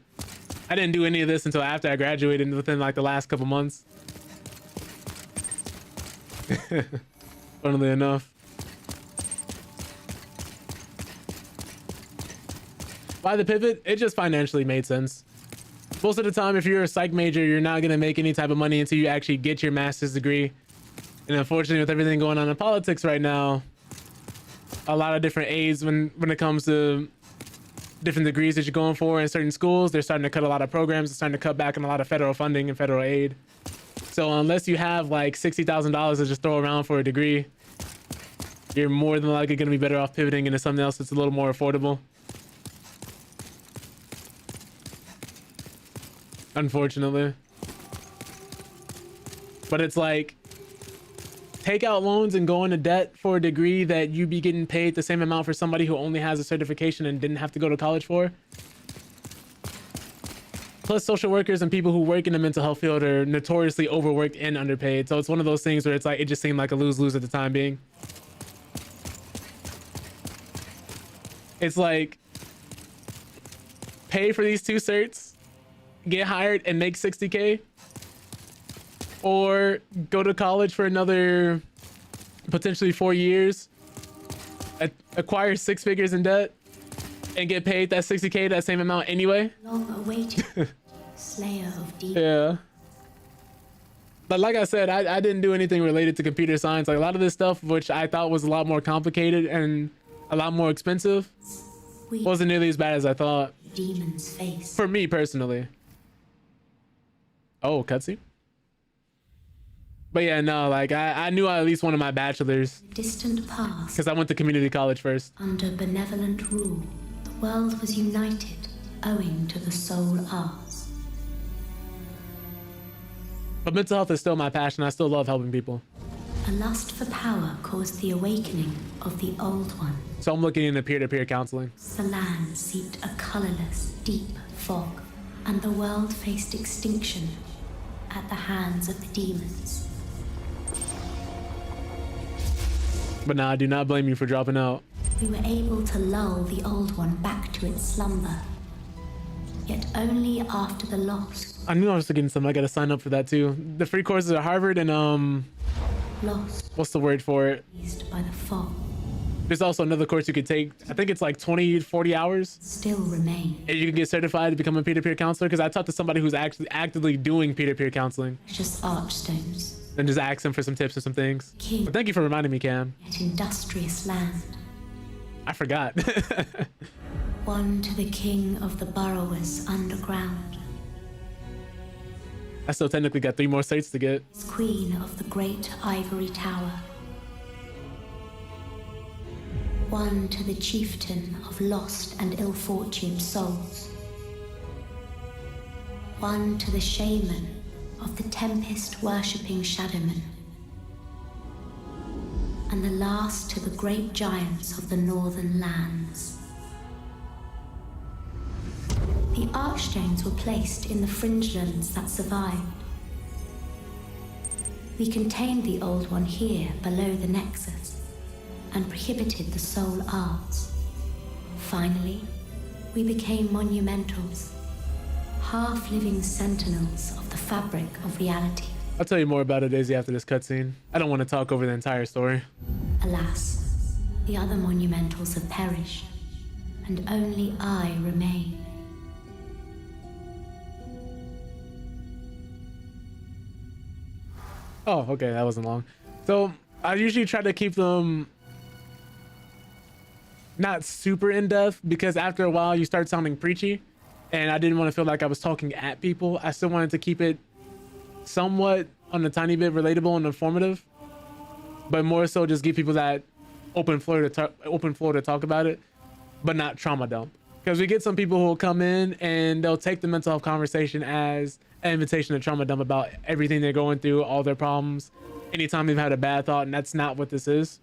I didn't do any of this until after I graduated within like the last couple months. Funnily enough. Why the pivot? It just financially made sense. Most of the time, if you're a psych major, you're not going to make any type of money until you actually get your master's degree. And unfortunately, with everything going on in politics right now, a lot of different aids when it comes to different degrees that you're going for in certain schools, they're starting to cut a lot of programs. They're starting to cut back on a lot of federal funding and federal aid. So unless you have like $60,000 to just throw around for a degree, you're more than likely going to be better off pivoting into something else that's a little more affordable. Unfortunately. But it's like, take out loans and go into debt for a degree that you be getting paid the same amount for somebody who only has a certification and didn't have to go to college for. Plus, social workers and people who work in the mental health field are notoriously overworked and underpaid. So it's one of those things where it's like, it just seemed like a lose-lose at the time being. It's like, pay for these 2 certs, get hired and make 60K, or go to college for another potentially 4 years, acquire 6 figures in debt and get paid that 60K, that same amount anyway. Long awaited slayer of demons. Yeah. But like I said, I didn't do anything related to computer science. Like a lot of this stuff, which I thought was a lot more complicated and a lot more expensive, wasn't nearly as bad as I thought. Demon's face. For me personally. Oh, cutscene. But yeah, no, like I knew I at least wanted my bachelor's Distant past. because I went to community college first. Under benevolent rule, the world was united owing to the soul arts. But mental health is still my passion. I still love helping people. A lust for power caused the awakening of the old one. So I'm looking into peer-to-peer counseling. The land seeped a colorless, deep fog, and the world faced extinction at the hands of the demons. But nah, I do not blame you for dropping out. We were able to lull the old one back to its slumber, yet only after the lost. I knew I was getting something. I gotta sign up for that too. The free courses at Harvard and Lost, what's the word for it? seized by the fog, There's also another course you could take. I think it's like 20, 40 hours. still remain. And you can get certified to become a peer-to-peer counselor. Because I talked to somebody who's actually actively doing peer-to-peer counseling Precious archstones, and just ask them for some tips or some things. king, But thank you for reminding me, Cam. yet industrious land. I forgot. One to the king of the burrowers underground. I still technically got 3 more states to get. As queen of the great ivory tower. One to the chieftain of lost and ill-fortuned souls. One to the shaman of the tempest-worshipping shadowmen. And the last to the great giants of the northern lands. The archstones were placed in the fringelands that survived. We contained the old one here below the nexus and prohibited the soul arts. Finally, we became monumentals, half-living sentinels of the fabric of reality. I'll tell you more about it, Daisy, after this cutscene. I don't want to talk over the entire story. Alas, the other monumentals have perished, and only I remain. Oh, okay, that wasn't long. So I usually try to keep them not super in depth because after a while you start sounding preachy, and I didn't want to feel like I was talking at people. I still wanted to keep it somewhat on a tiny bit relatable and informative, but more so just give people that open floor to talk about it, but not trauma dump. Because we get some people who will come in and they'll take the mental health conversation as an invitation to trauma dump about everything they're going through, all their problems, anytime they've had a bad thought, and that's not what this is.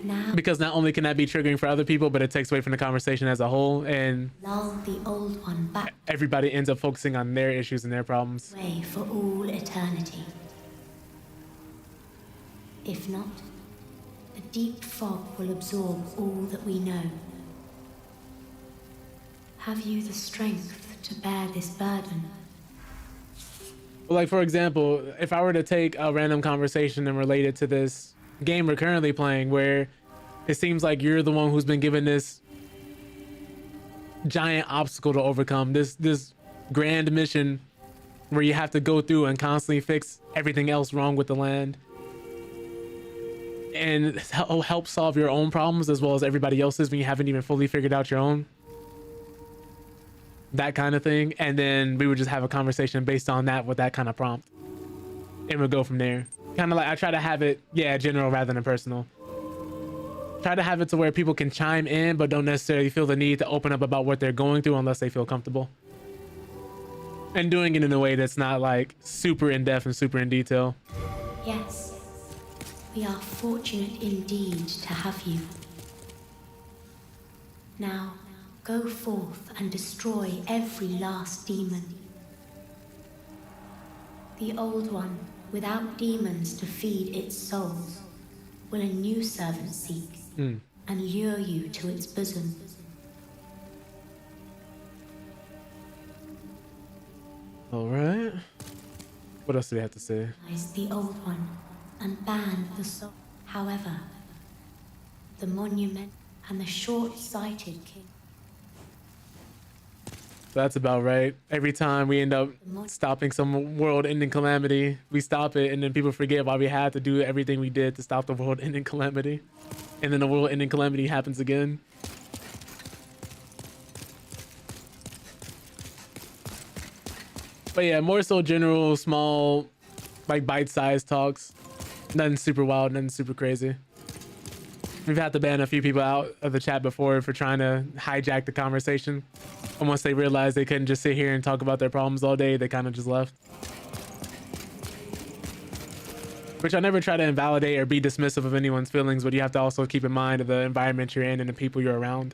Now, Because not only can that be triggering for other people, but it takes away from the conversation as a whole, and lull the old one back everybody ends up focusing on their issues and their problems. away for all eternity. If not, a deep fog will absorb all that we know. Have you the strength to bear this burden? Like, for example, if I were to take a random conversation and relate it to this game we're currently playing, where it seems like you're the one who's been given this giant obstacle to overcome, this grand mission where you have to go through and constantly fix everything else wrong with the land and help solve your own problems as well as everybody else's when you haven't even fully figured out your own. That kind of thing. And then we would just have a conversation based on that with that kind of prompt, and we'll go from there. Kind of like I try to have it, yeah, general rather than personal. Try to have it to where people can chime in but don't necessarily feel the need to open up about what they're going through unless they feel comfortable, and doing it in a way that's not like super in depth and super in detail. Yes, we are fortunate indeed to have you. Now, go forth and destroy every last demon. The old one, without demons to feed its souls, will a new servant seek and lure you to its bosom. All right. What else do they have to say? Is the old one and ban the soul. However, the monument, and the short-sighted king. That's about right. Every time we end up stopping some world-ending calamity, we stop it, and then people forget why we had to do everything we did to stop the world-ending calamity. And then the world-ending calamity happens again. But yeah, more so general, small, like bite-sized talks. Nothing super wild, nothing super crazy. We've had to ban a few people out of the chat before for trying to hijack the conversation. And once they realized they couldn't just sit here and talk about their problems all day, they kind of just left. Which I never try to invalidate or be dismissive of anyone's feelings, but you have to also keep in mind of the environment you're in and the people you're around.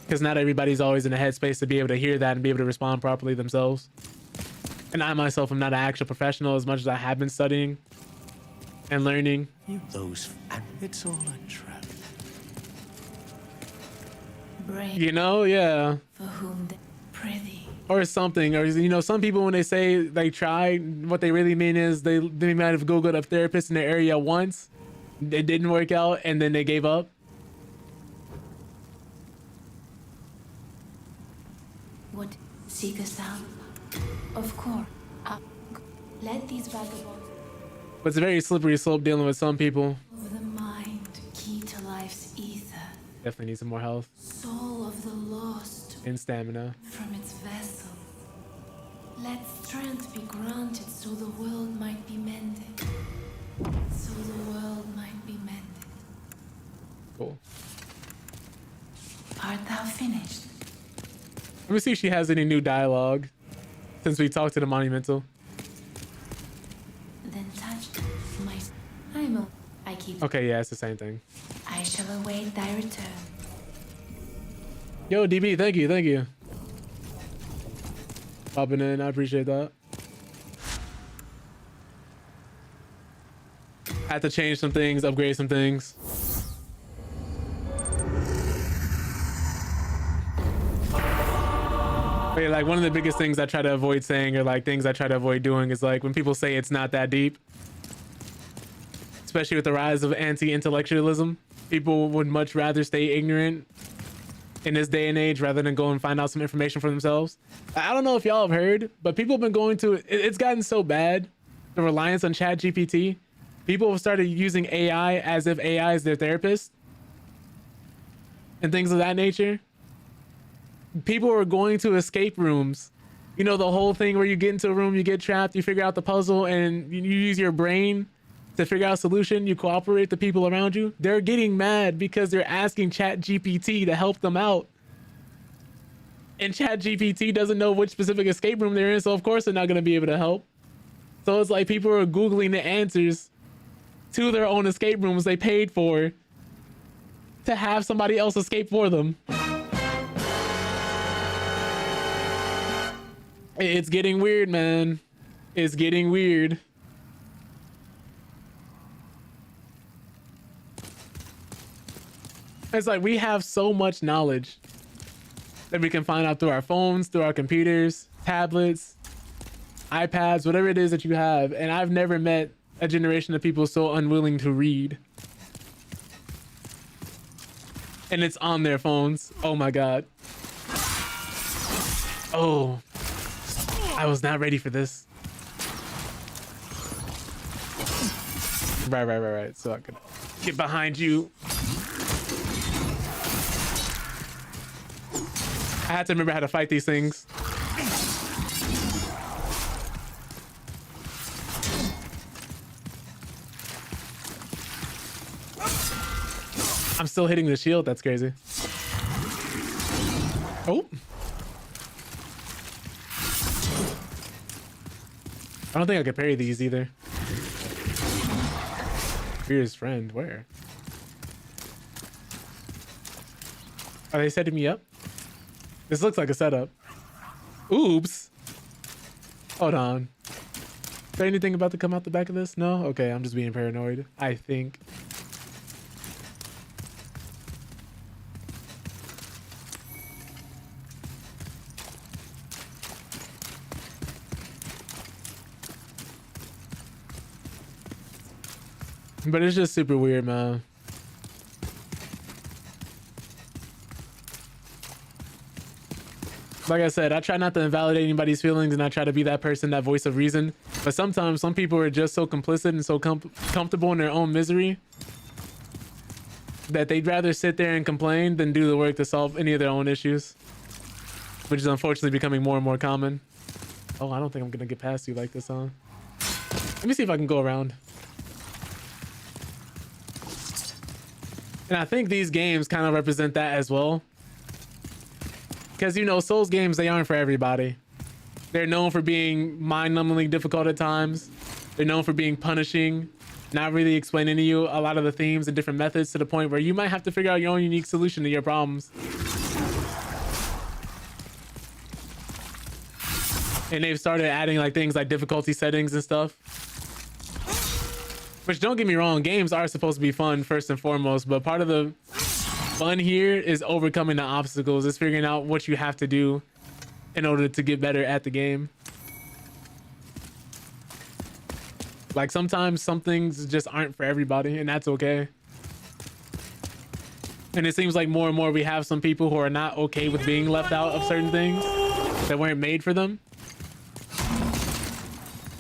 Because not everybody's always in a headspace to be able to hear that and be able to respond properly themselves. And I myself am not an actual professional as much as I have been studying and learning. Those, and it's all a trap. Brave. You know, yeah. For whom the prithee. Or something. Or, you know, some people when they say they tried, what they really mean is they might have Googled a therapist in their area once. It didn't work out and then they gave up. What seek us out? Of course. Let these vagabonds But it's a very slippery slope dealing with some people. of the mind, key to life's ether, Definitely need some more health soul of the lost and stamina. from its vessel. Let strength be granted so the world might be mended. So the world might be mended. Cool. Art thou finished? Let me see if she has any new dialogue since we talked to the monumental. Then touch my... I keep... Okay, yeah, it's the same thing. I shall await thy return. Yo, DB, thank you, thank you. Popping in, I appreciate that. Had to change some things, upgrade some things. But yeah, like one of the biggest things I try to avoid saying, or like things I try to avoid doing, is like when people say it's not that deep. Especially with the rise of anti-intellectualism, people would much rather stay ignorant in this day and age rather than go and find out some information for themselves. I don't know if y'all have heard, but people have been going to, it's gotten so bad, the reliance on ChatGPT. People have started using AI as if AI is their therapist and things of that nature. People are going to escape rooms. You know, the whole thing where you get into a room, you get trapped, you figure out the puzzle, and you use your brain to figure out a solution. You cooperate with the people around you. They're getting mad because they're asking ChatGPT to help them out. And ChatGPT doesn't know which specific escape room they're in, so of course they're not going to be able to help. So it's like people are Googling the answers to their own escape rooms they paid for to have somebody else escape for them. It's getting weird, man. It's getting weird. It's like we have so much knowledge that we can find out through our phones, through our computers, tablets, iPads, whatever it is that you have. And I've never met a generation of people so unwilling to read. And it's on their phones. Oh my God. Oh, I was not ready for this. Right. So I could get behind you. I had to remember how to fight these things. I'm still hitting the shield. That's crazy. Oh. I don't think I could parry these either. Fear's friend, where? Are they setting me up? This looks like a setup. Oops. Hold on. Is there anything about to come out the back of this? No? Okay, I'm just being paranoid, I think. But it's just super weird, man. Like I said, I try not to invalidate anybody's feelings, and I try to be that person, that voice of reason. But sometimes some people are just so complicit and so comfortable in their own misery that they'd rather sit there and complain than do the work to solve any of their own issues, which is unfortunately becoming more and more common. Oh, I don't think I'm gonna get past you like this, huh? Let me see if I can go around. And I think these games kind of represent that as well. Because, you know, Souls games, they aren't for everybody. They're known for being mind-numbingly difficult at times. They're known for being punishing, not really explaining to you a lot of the themes and different methods to the point where you might have to figure out your own unique solution to your problems. And they've started adding like things like difficulty settings and stuff. Which, don't get me wrong, games are supposed to be fun first and foremost, but part of the fun here is overcoming the obstacles. It's figuring out what you have to do in order to get better at the game. Like sometimes some things just aren't for everybody, and that's okay. And it seems like more and more we have some people who are not okay with being left out of certain things that weren't made for them.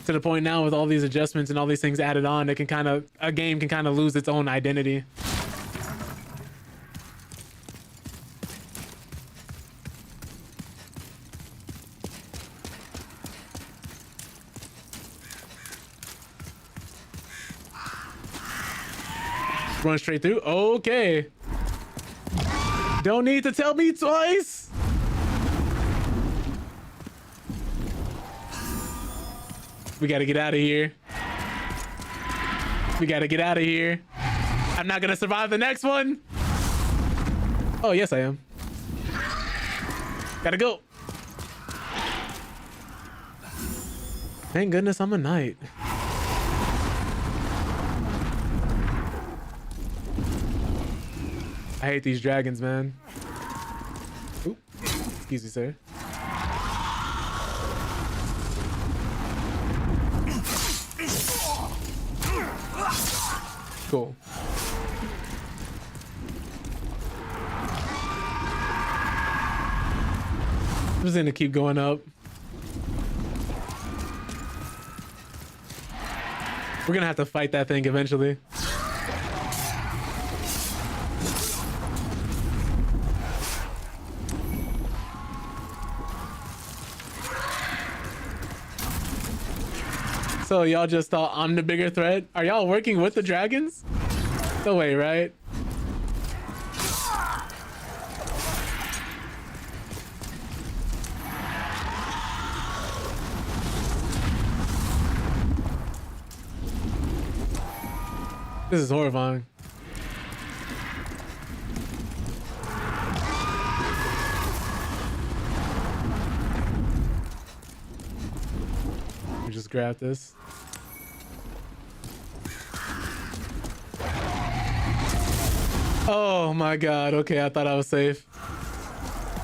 To the point now with all these adjustments and all these things added on, it can kind of, a game can kind of lose its own identity. Run straight through. Okay. Don't need to tell me twice. We gotta get out of here. We gotta get out of here. I'm not gonna survive the next one. Oh, yes, I am. Gotta go. Thank goodness I'm a knight. I hate these dragons, man. Ooh, excuse me, sir. Cool. I'm just gonna keep going up. We're gonna have to fight that thing eventually. So y'all just thought I'm the bigger threat? Are y'all working with the dragons? No way, right? This is horrifying. Let me just grab this. Oh my god, okay, I thought I was safe.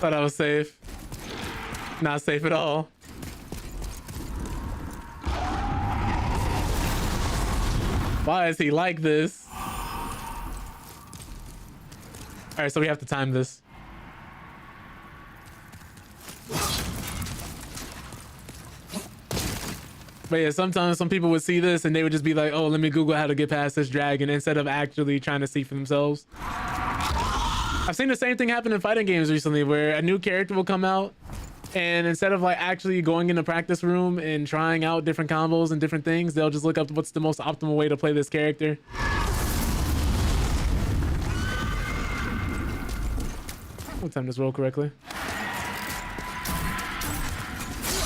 Thought I was safe. Not safe at all. Why is he like this? Alright, so we have to time this. But yeah, sometimes some people would see this and they would just be like, oh, let me Google how to get past this dragon instead of actually trying to see for themselves. I've seen the same thing happen in fighting games recently where a new character will come out and instead of like actually going in the practice room and trying out different combos and different things, they'll just look up what's the most optimal way to play this character. I'll time this roll correctly.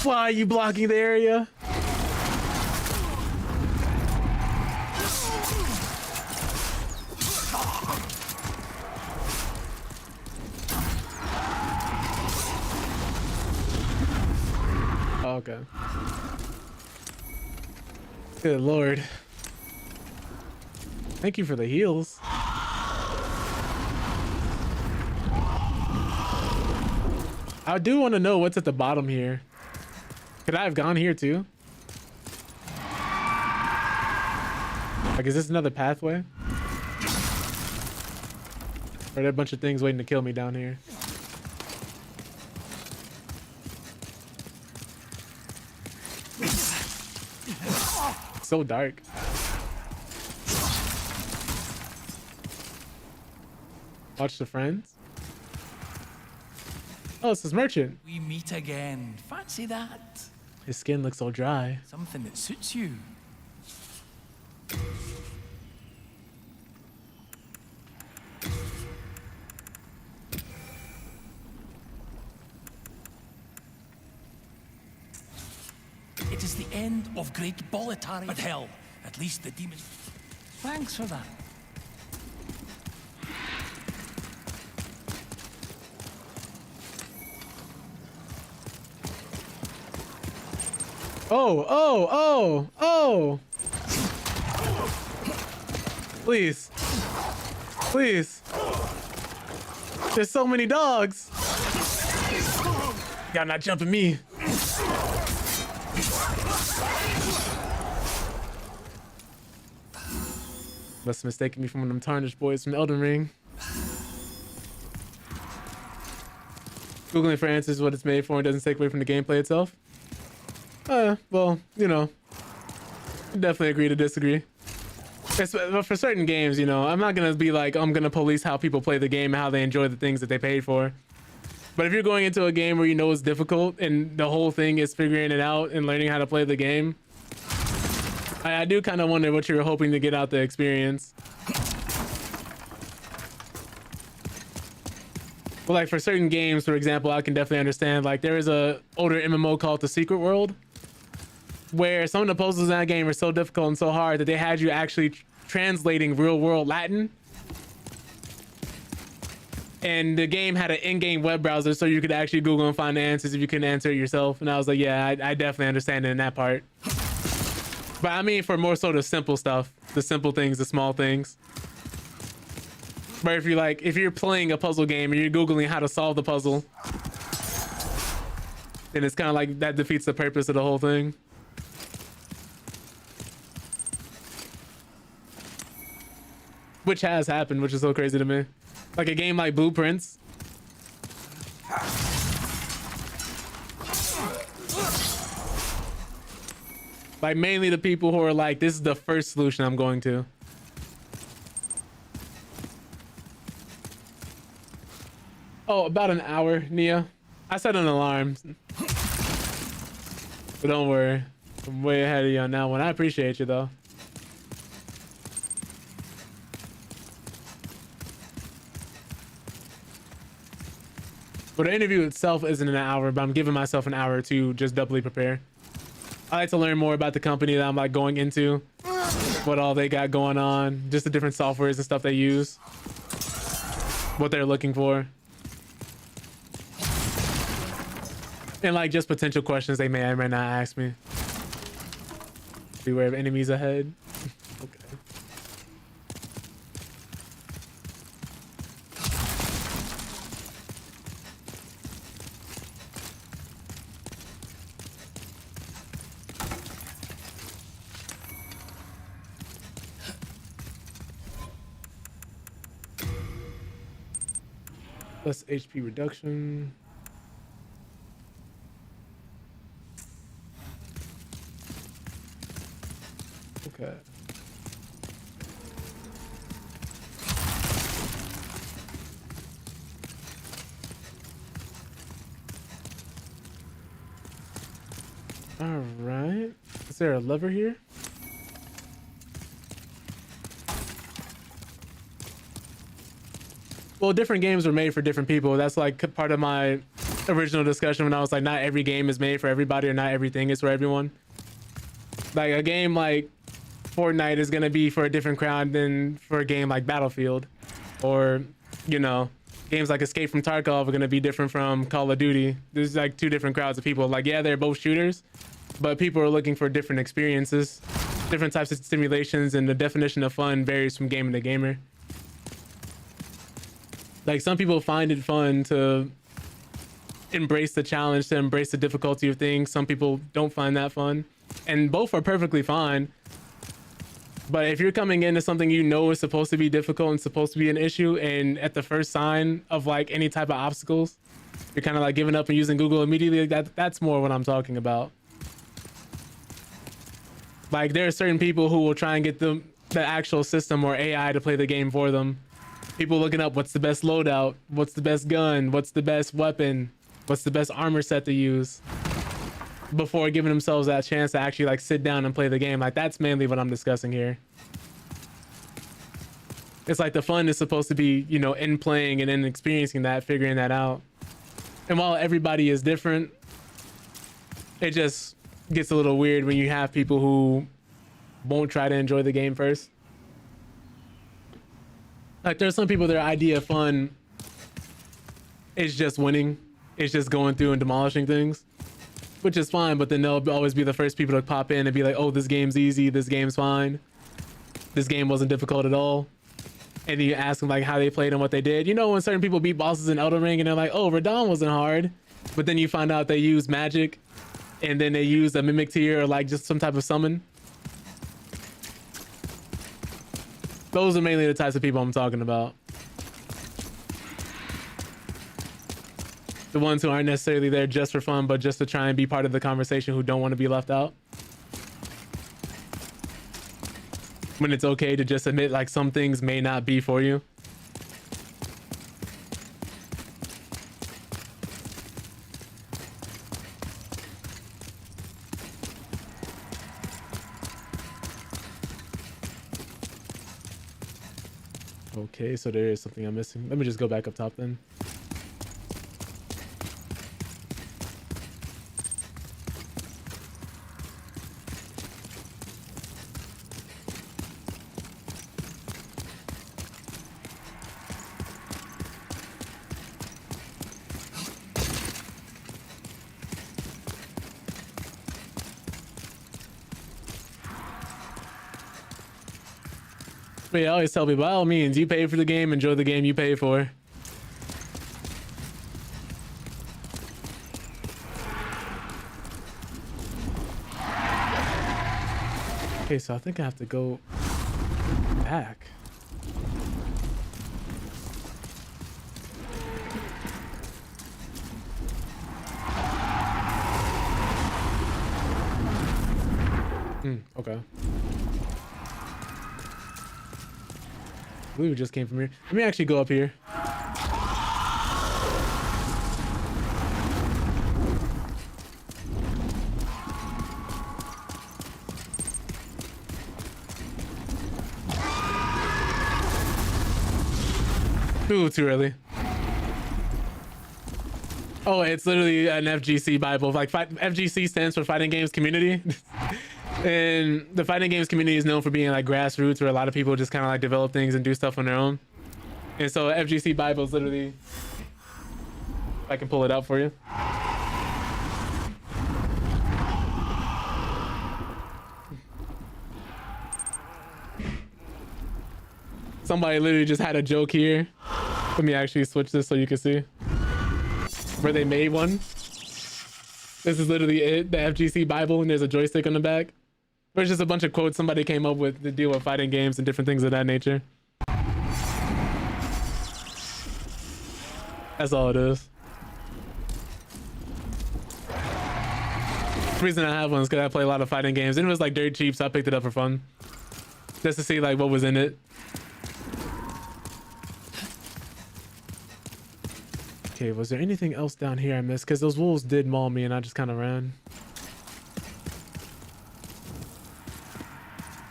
Why are you blocking the area? Okay. Good lord. Thank you for the heals. I do want to know what's at the bottom here. Could I have gone here too? Like, is this another pathway? Or are there a bunch of things waiting to kill me down here? So dark. Watch the friends. Oh, it's this merchant. We meet again. Fancy that? His skin looks so dry. Something that suits you. It is the end of Great Bolitary. But hell, at least the demons... Thanks for that. Oh. Please. Please. There's so many dogs. Y'all not jumping me. Must have mistaken me for one of them tarnished boys from Elden Ring. Googling for answers what it's made for and doesn't take away from the gameplay itself. Well, you know, definitely agree to disagree. But for certain games, you know, I'm not gonna be like, I'm gonna police how people play the game and how they enjoy the things that they paid for. But if you're going into a game where you know it's difficult and the whole thing is figuring it out and learning how to play the game, I do kind of wonder what you're hoping to get out the experience. Well, like for certain games, for example, I can definitely understand, like there is a older MMO called The Secret World, where some of the puzzles in that game are so difficult and so hard that they had you actually translating real world Latin. And the game had an in-game web browser so you could actually Google and find the answers if you couldn't answer it yourself. And I was like, yeah, I definitely understand it in that part. But I mean, for more so the simple stuff, the simple things, the small things. But if you're playing a puzzle game and you're Googling how to solve the puzzle, then it's kind of like that defeats the purpose of the whole thing. Which has happened, which is so crazy to me. Like a game like Blueprints. Like mainly the people who are like, this is the first solution I'm going to. Oh, about an hour, Nia. I set an alarm. But don't worry. I'm way ahead of you on that one. I appreciate you though. But the interview itself isn't an hour, but I'm giving myself an hour to just doubly prepare. I like to learn more about the company that I'm like going into, what all they got going on, just the different softwares and stuff they use, what they're looking for, and like just potential questions they may or may not ask me. Beware of enemies ahead. Okay. Plus HP reduction. Okay. All right. Is there a lever here? Well, different games were made for different people. That's like part of my original discussion when I was like, not every game is made for everybody or not everything is for everyone. Like a game like Fortnite is going to be for a different crowd than for a game like Battlefield. Or, you know, games like Escape from Tarkov are going to be different from Call of Duty. There's like two different crowds of people. Like, yeah, they're both shooters, but people are looking for different experiences, different types of stimulations, and the definition of fun varies from gamer to gamer. Like some people find it fun to embrace the challenge, to embrace the difficulty of things. Some people don't find that fun, and both are perfectly fine. But if you're coming into something you know is supposed to be difficult and supposed to be an issue, and at the first sign of like any type of obstacles, you're kind of like giving up and using Google immediately, that's more what I'm talking about. Like there are certain people who will try and get the actual system or AI to play the game for them. People looking up what's the best loadout, what's the best gun, what's the best weapon, what's the best armor set to use, before giving themselves that chance to actually like sit down and play the game. Like that's mainly what I'm discussing here. It's like the fun is supposed to be, you know, in playing and in experiencing that, figuring that out. And while everybody is different, it just gets a little weird when you have people who won't try to enjoy the game first. Like there's some people, their idea of fun is just winning. It's just going through and demolishing things, which is fine, but then they'll always be the first people to pop in and be like, oh, this game's easy, this game's fine, this game wasn't difficult at all. And you ask them like how they played and what they did. You know, when certain people beat bosses in Elden Ring and they're like, oh, Radon wasn't hard, but then you find out they use magic and then they use a mimic tier or like just some type of summon. Those are mainly the types of people I'm talking about. The ones who aren't necessarily there just for fun, but just to try and be part of the conversation, who don't want to be left out. When it's okay to just admit like some things may not be for you. Okay, so there is something I'm missing. Let me just go back up top then. But yeah, I always tell people, by all means, you pay for the game, enjoy the game you pay for. Okay, so I think I have to go back. Okay. I believe we just came from here. Let me actually go up here. Ooh, too early. Oh, it's literally an FGC Bible. Like FGC stands for Fighting Games Community. And the fighting games community is known for being like grassroots, where a lot of people just kind of like develop things and do stuff on their own. And so FGC Bible is literally, if I can pull it out for you. Somebody literally just had a joke here. Let me actually switch this so you can see where they made one. This is literally it, the FGC Bible, and there's a joystick on the back. There's just a bunch of quotes somebody came up with to deal with fighting games and different things of that nature. That's all it is. The reason I have one is because I play a lot of fighting games, and it was like dirt cheap, so I picked it up for fun, just to see like what was in it. Okay, was there anything else down here I missed? Because those wolves did maul me and I just kind of ran.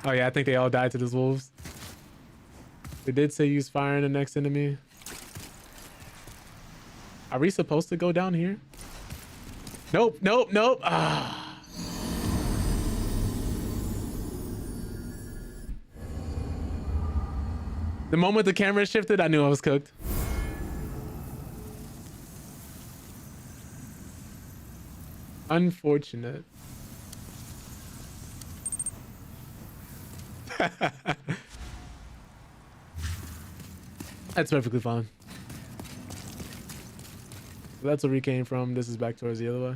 Oh yeah, I think they all died to those wolves. They did say use fire on the next enemy. Are we supposed to go down here? Nope, nope, nope. Ah. The moment the camera shifted, I knew I was cooked. Unfortunate. That's perfectly fine. So that's where we came from. This is back towards the other way.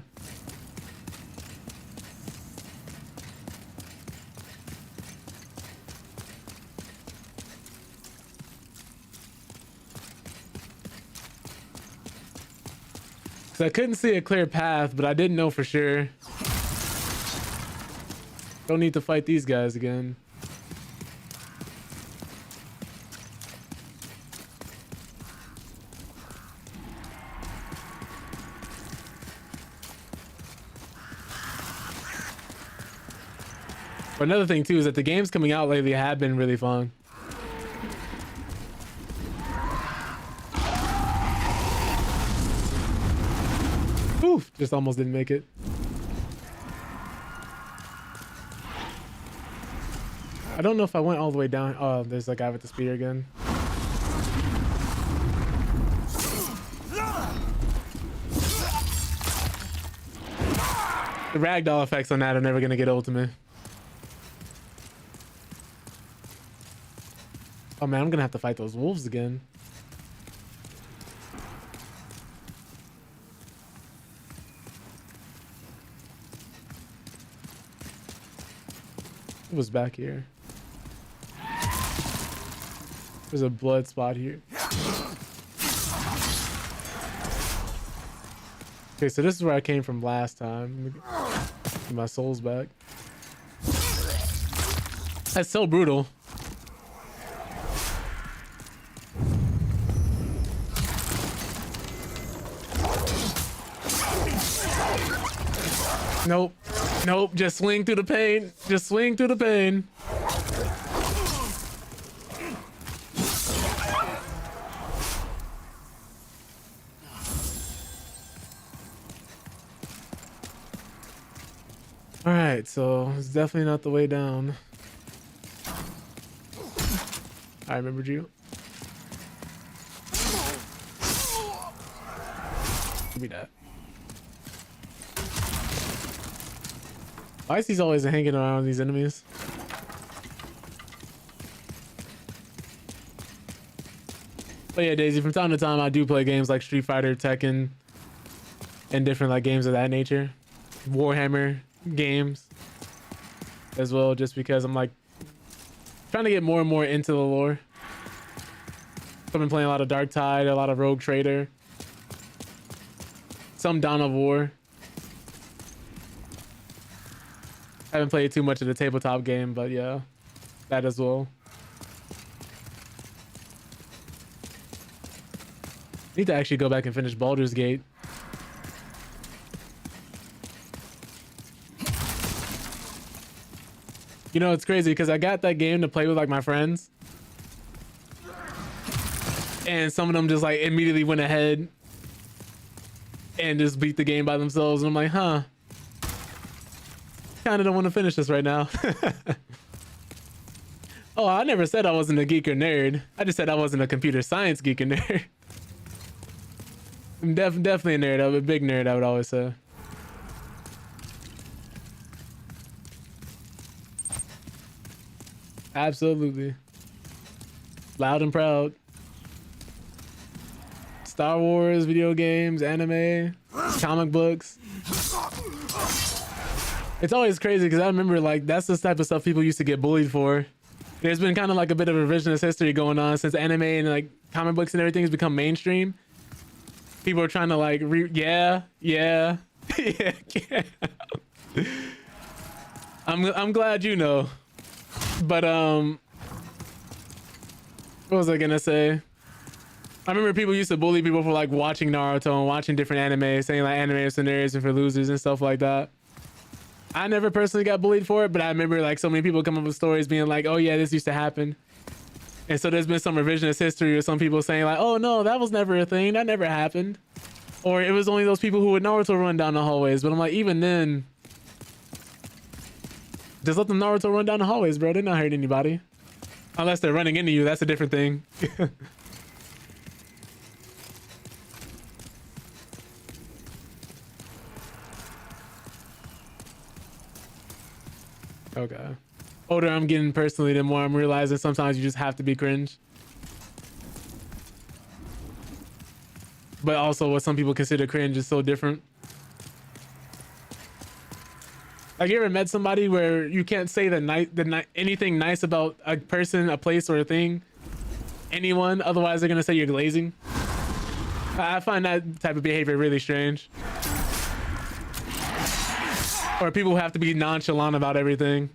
So I couldn't see a clear path, but I didn't know for sure. Don't need to fight these guys again. But another thing too is that the games coming out lately have been really fun. Oof, just almost didn't make it. I don't know if I went all the way down. Oh, there's a guy with the spear again. The ragdoll effects on that are never gonna get old to me. Oh man, I'm gonna have to fight those wolves again. It was back here. There's a blood spot here. Okay, so this is where I came from last time. Get my souls back. That's so brutal. Nope. Nope. Just swing through the pain. Just swing through the pain. All right, so it's definitely not the way down. I remembered you. Give me that. Why is he always hanging around these enemies? But yeah, Daisy, from time to time I do play games like Street Fighter, Tekken, and different like games of that nature. Warhammer games as well, just because I'm like trying to get more and more into the lore. I've been playing a lot of Dark Tide, a lot of Rogue Trader, some Dawn of War. I haven't played too much of the tabletop game, but yeah, that as well. Need to actually go back and finish Baldur's Gate. You know, it's crazy because I got that game to play with like my friends, and some of them just like immediately went ahead and just beat the game by themselves, and I'm like, huh, kind of don't want to finish this right now. Oh, I never said I wasn't a geek or nerd. I just said I wasn't a computer science geek or nerd. I'm definitely a nerd. I'm a big nerd, I would always say. Absolutely. Loud and proud. Star Wars, video games, anime, comic books. It's always crazy because I remember like that's the type of stuff people used to get bullied for. There's been kind of like a bit of revisionist history going on since anime and like comic books and everything has become mainstream. People are trying to like yeah. I'm glad you know. But what was I gonna say? I remember people used to bully people for like watching Naruto and watching different anime, saying like anime is for nerds and for losers and stuff like that. I never personally got bullied for it, but I remember like so many people come up with stories being like, oh yeah, this used to happen. And so there's been some revisionist history or some people saying like, oh no, that was never a thing. That never happened. Or it was only those people who would Naruto run down the hallways. But I'm like, even then, just let them Naruto run down the hallways, bro. They're not hurting anybody. Unless they're running into you. That's a different thing. Okay. Older I'm getting personally, the more I'm realizing sometimes you just have to be cringe. But also what some people consider cringe is so different. Like, you ever met somebody where you can't say anything nice about a person, a place, or a thing? Anyone, otherwise they're gonna say you're glazing. I find that type of behavior really strange. Or people who have to be nonchalant about everything.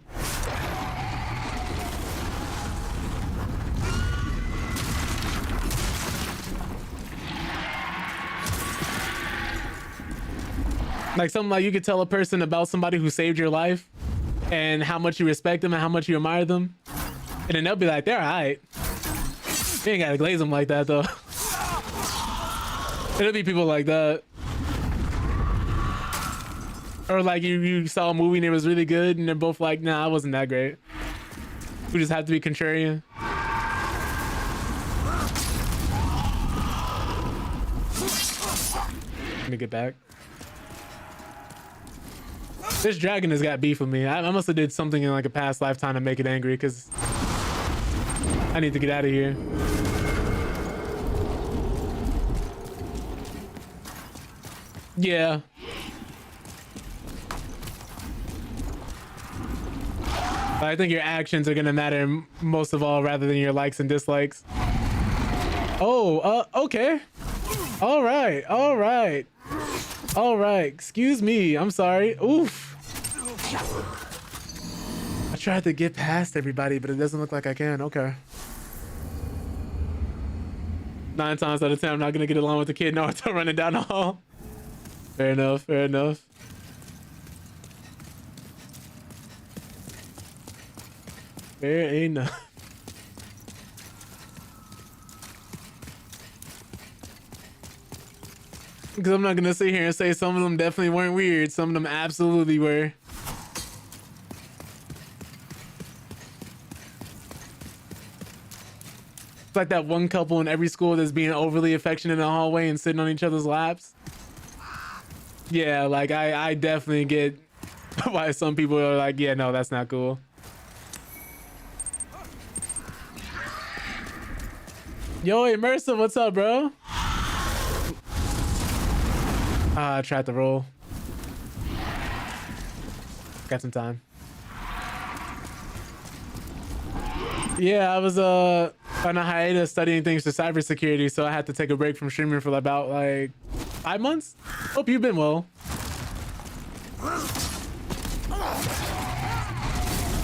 Like something like you could tell a person about somebody who saved your life and how much you respect them and how much you admire them. And then they'll be like, they're all right. You ain't gotta glaze them like that though. It'll be people like that. Or like you saw a movie and it was really good and they're both like, nah, it wasn't that great. We just have to be contrarian. Let me get back. This dragon has got beef with me. I must have did something in like a past lifetime to make it angry because I need to get out of here. Yeah. I think your actions are gonna matter most of all rather than your likes and dislikes. Oh, okay. All right, all right. All right, excuse me, I'm sorry. Oof. I tried to get past everybody, but it doesn't look like I can. Okay. 9 times out of 10, I'm not gonna get along with the kid Naruto running down the hall. Fair enough, fair enough. Fair enough. Because I'm not gonna sit here and say some of them definitely weren't weird. Some of them absolutely were. It's like that one couple in every school that's being overly affectionate in the hallway and sitting on each other's laps. Yeah, like I definitely get why some people are like, yeah, no, that's not cool. Yo, Immersive, what's up, bro? I tried to roll. Got some time. Yeah, I was on a hiatus studying things for cybersecurity, so I had to take a break from streaming for about like 5 months. Hope you've been well.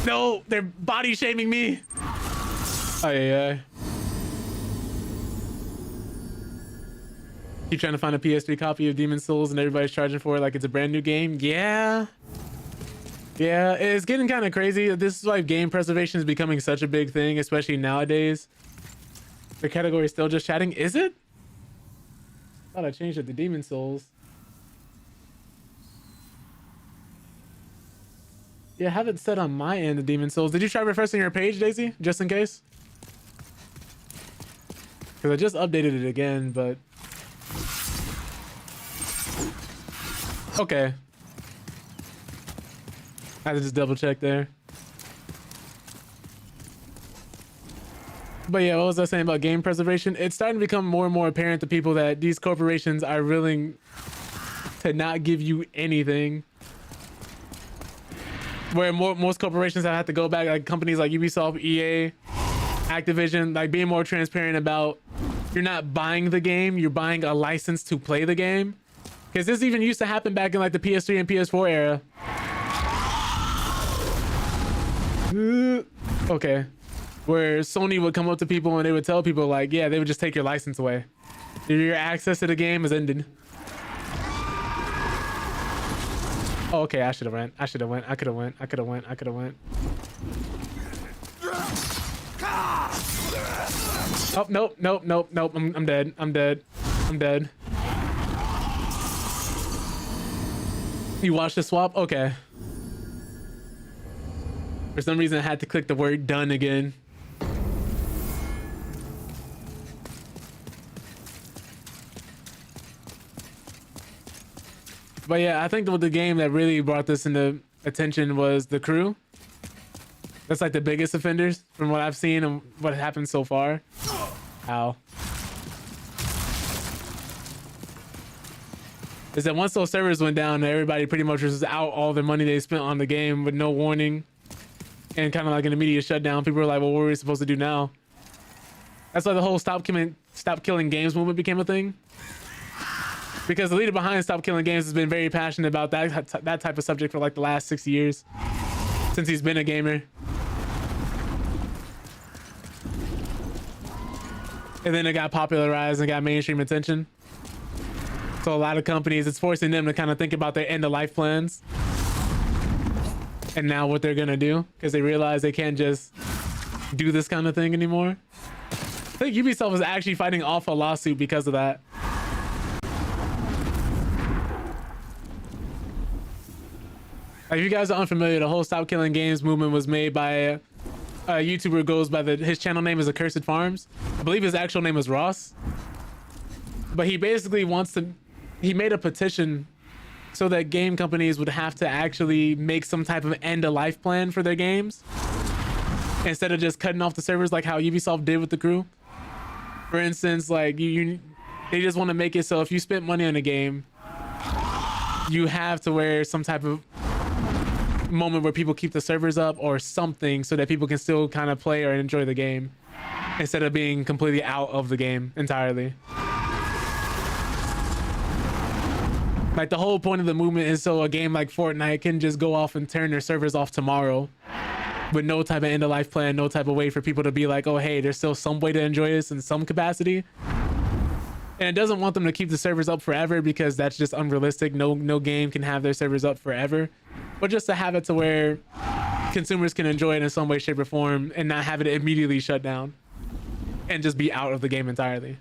No, they're body shaming me. Oh yeah. Keep trying to find a PS3 copy of Demon's Souls and everybody's charging for it like it's a brand new game. Yeah. Yeah, it's getting kind of crazy. This is why game preservation is becoming such a big thing, especially nowadays. The category is still just chatting. Is it? Thought I changed it to Demon's Souls. Yeah, have it set on my end of Demon's Souls. Did you try refreshing your page, Daisy? Just in case? Because I just updated it again, but... Okay. I had to just double check there. But yeah, what was I saying about game preservation? It's starting to become more and more apparent to people that these corporations are willing to not give you anything. Where most corporations have had to go back, like companies like Ubisoft, EA, Activision, like being more transparent about you're not buying the game, you're buying a license to play the game. Because this even used to happen back in like the PS3 and PS4 era. Okay. Where Sony would come up to people and they would tell people like, yeah, they would just take your license away. Your access to the game is ended. Oh, okay, I should have went. I should have went. I could have went. I could have went. I could have went. Oh, nope, nope, nope, nope. I'm dead. I'm dead. I'm dead. You watched the swap? Okay. For some reason, I had to click the word done again. But yeah, I think the game that really brought this into attention was The Crew. That's like the biggest offenders from what I've seen and what happened so far. Ow. Is that once those servers went down, everybody pretty much was out all the money they spent on the game with no warning and kind of like an immediate shutdown. People were like, well, what are we supposed to do now? That's why the whole stop killing games movement became a thing. because the leader behind Stop Killing Games has been very passionate about that type of subject for like the last 6 years since he's been a gamer. And then it got popularized and got mainstream attention. So a lot of companies, it's forcing them to kind of think about their end of life plans and now what they're gonna do, because they realize they can't just do this kind of thing anymore. I think Ubisoft is actually fighting off a lawsuit because of that. If you guys are unfamiliar, the whole Stop Killing Games movement was made by a YouTuber who goes by his channel name is Accursed Farms. I believe his actual name is Ross. But he basically he made a petition so that game companies would have to actually make some type of end of life plan for their games instead of just cutting off the servers like how Ubisoft did with The Crew. For instance, like they just want to make it so if you spent money on a game, you have to wear some type of moment where people keep the servers up or something so that people can still kind of play or enjoy the game instead of being completely out of the game entirely. Like the whole point of the movement is so a game like Fortnite can just go off and turn their servers off tomorrow with no type of end of life plan, no type of way for people to be like, oh, hey, there's still some way to enjoy this in some capacity. And it doesn't want them to keep the servers up forever because that's just unrealistic. No game can have their servers up forever, but just to have it to where consumers can enjoy it in some way, shape, or form and not have it immediately shut down and just be out of the game entirely.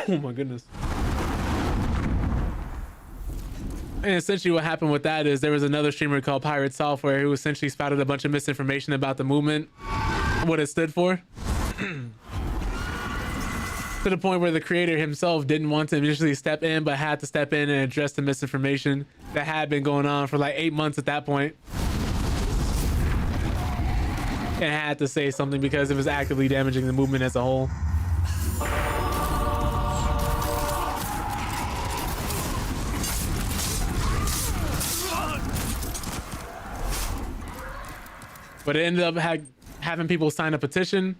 Oh my goodness. And essentially what happened with that is there was another streamer called Pirate Software who essentially spouted a bunch of misinformation about the movement, what it stood for. To the point where the creator himself didn't want to initially step in, but had to step in and address the misinformation that had been going on for like 8 months at that point. And had to say something because it was actively damaging the movement as a whole. But it ended up having people sign a petition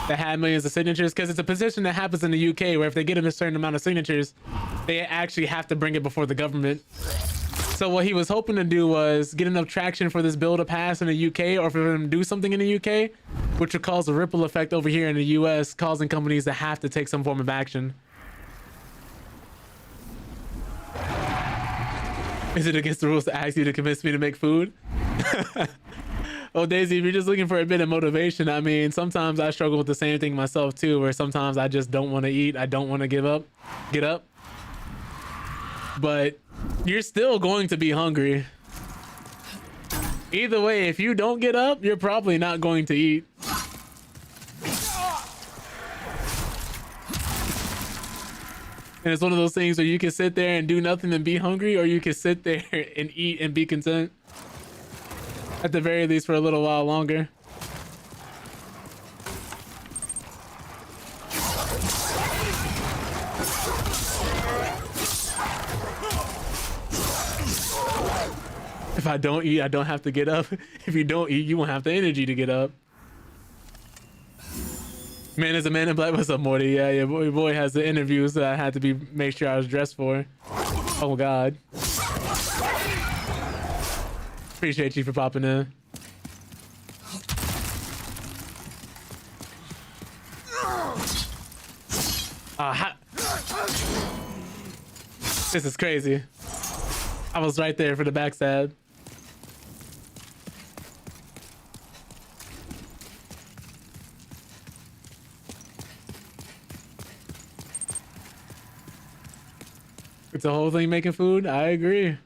that had millions of signatures, because it's a petition that happens in the UK where if they get a certain amount of signatures, they actually have to bring it before the government. So what he was hoping to do was get enough traction for this bill to pass in the UK, or for them to do something in the UK, which would cause a ripple effect over here in the US, causing companies to have to take some form of action. Is it against the rules to ask you to convince me to make food? Oh, Daisy, if you're just looking for a bit of motivation, I mean, sometimes I struggle with the same thing myself too, where sometimes I just don't want to eat. I don't want to get up. But you're still going to be hungry. Either way, if you don't get up, you're probably not going to eat. And it's one of those things where you can sit there and do nothing and be hungry, or you can sit there and eat and be content. At the very least for a little while longer. If I don't eat, I don't have to get up. If you don't eat, you won't have the energy to get up. Man is a man in black. What's up, Morty? Yeah, your boy has the interviews that I had to make sure I was dressed for. Oh God. Appreciate you for popping in. This is crazy. I was right there for the backstab. It's a whole thing making food. I agree.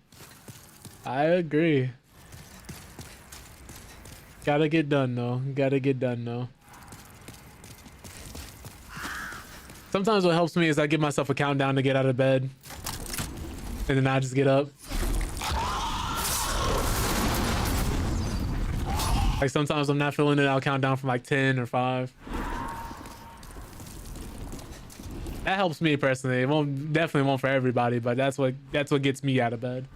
Gotta get done though. Sometimes what helps me is I give myself a countdown to get out of bed, and then I just get up. Like sometimes I'm not feeling it, I'll count down from like 10 or 5. That helps me personally. It definitely won't for everybody, but that's what gets me out of bed.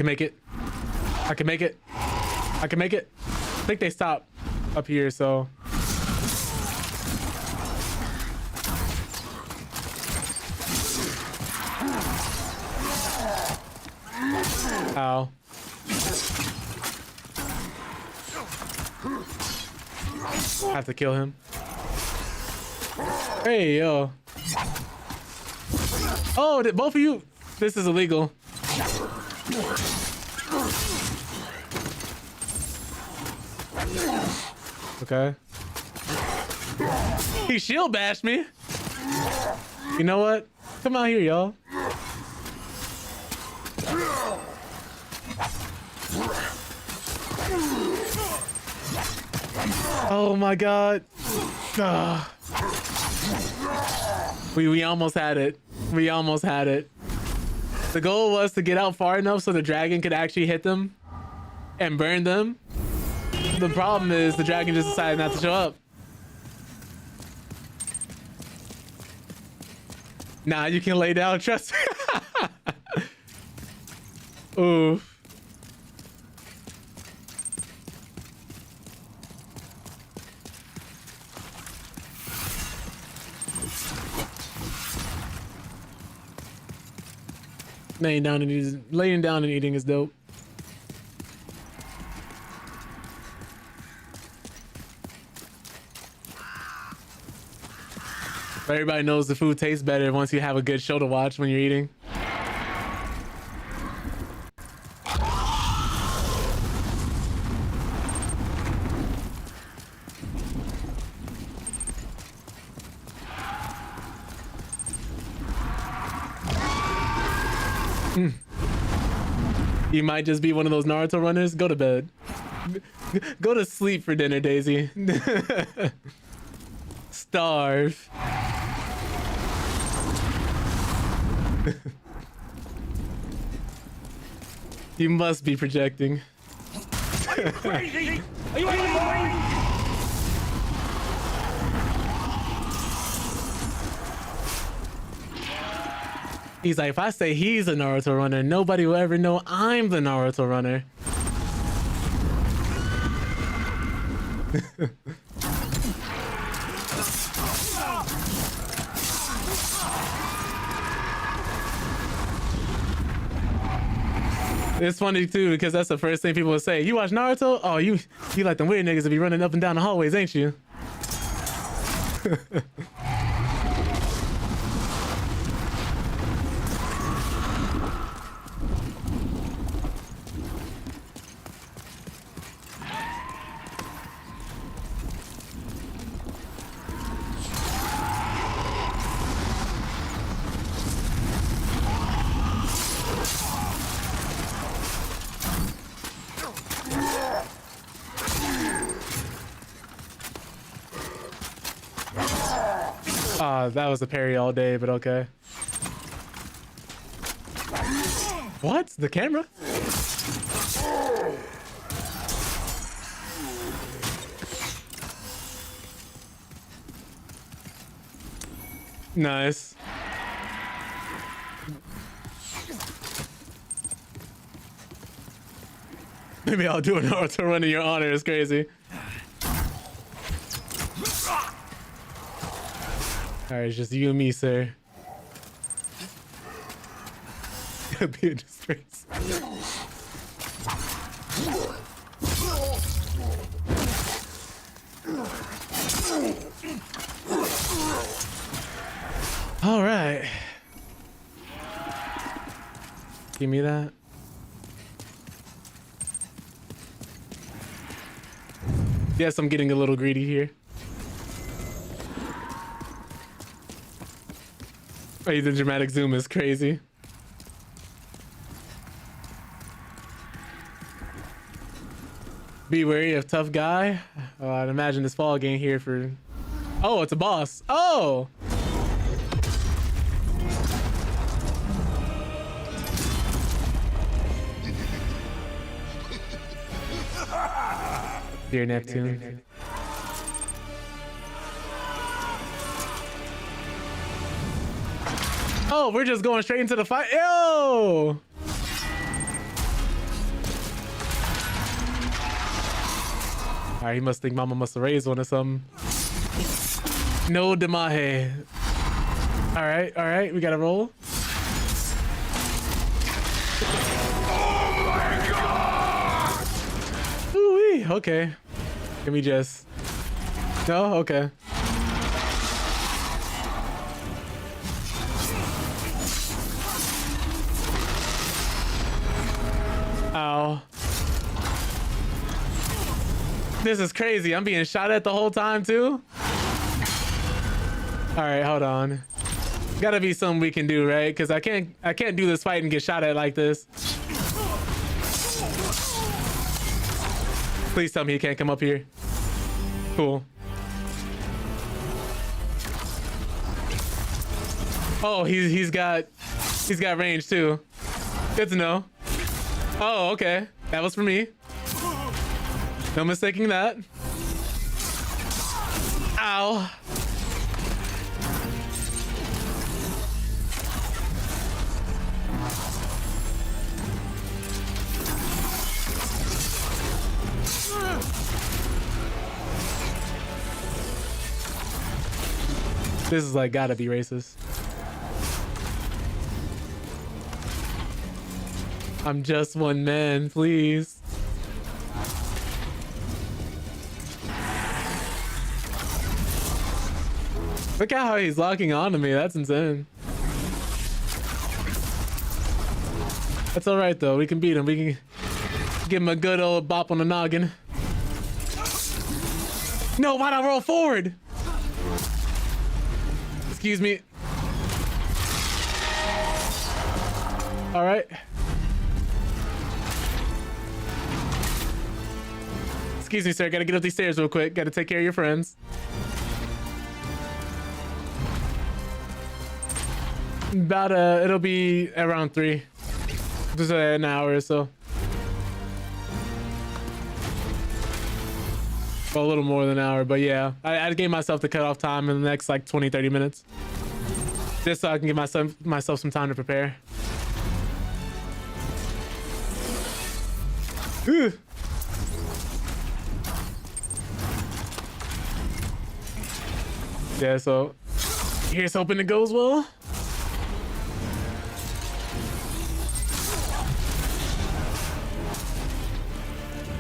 can make it. I can make it. I can make it. I think they stop up here, so. Ow. I have to kill him. Hey, yo. Oh, did both of you? This is illegal. Okay. He shield bashed me. You know what? Come out here, y'all. Oh my god. Ah. We almost had it. We almost had it. The goal was to get out far enough so the dragon could actually hit them and burn them. The problem is the dragon just decided not to show up. Nah, you can lay down, trust me. Ooh. Laying down and eating is dope. But everybody knows the food tastes better once you have a good show to watch when you're eating. You might just be one of those Naruto runners. Go to bed. Go to sleep for dinner, Daisy. Starve. You must be projecting. Are you crazy? Are you out of your mind? He's like, if I say he's a Naruto runner, nobody will ever know I'm the Naruto runner. It's funny too, because that's the first thing people will say. You watch Naruto? Oh, you like them weird niggas that be running up and down the hallways, ain't you? That was a parry all day, but okay. What? The camera? Nice. Maybe I'll do a Naruto run in your honor. It's crazy. All right, it's just you and me, sir. It'll be a disgrace. All right. Give me that. Yes, I'm getting a little greedy here. Oh, the dramatic zoom is crazy. Be wary of tough guy. Oh, I'd imagine this fall game here for... Oh, it's a boss. Oh! Dear Neptune. Oh, we're just going straight into the fight. Ew! All right, he must think Mama must have raised one or something. No demahe. All right, we gotta roll. Oh my God! Ooh-wee, okay. Can we just... No? Okay. Ow. This is crazy. I'm being shot at the whole time too. All right, hold on. Gotta be something we can do, right? Because I can't do this fight and get shot at like this. Please tell me he can't come up here. Cool. Oh, he's got range too. Good to know. Oh, okay. That was for me. No mistaking that. Ow. This is like gotta be racist. I'm just one man, please. Look at how he's locking onto me. That's insane. That's all right though. We can beat him. We can give him a good old bop on the noggin. No, why'd I roll forward? Excuse me. All right. Excuse me, sir. Gotta get up these stairs real quick. Gotta take care of your friends. About it'll be around 3. Just an hour or so. Well, a little more than an hour, but yeah. I gave myself the cutoff time in the next like 20-30 minutes. Just so I can give myself some time to prepare. Ooh. Yeah, so here's hoping it goes well.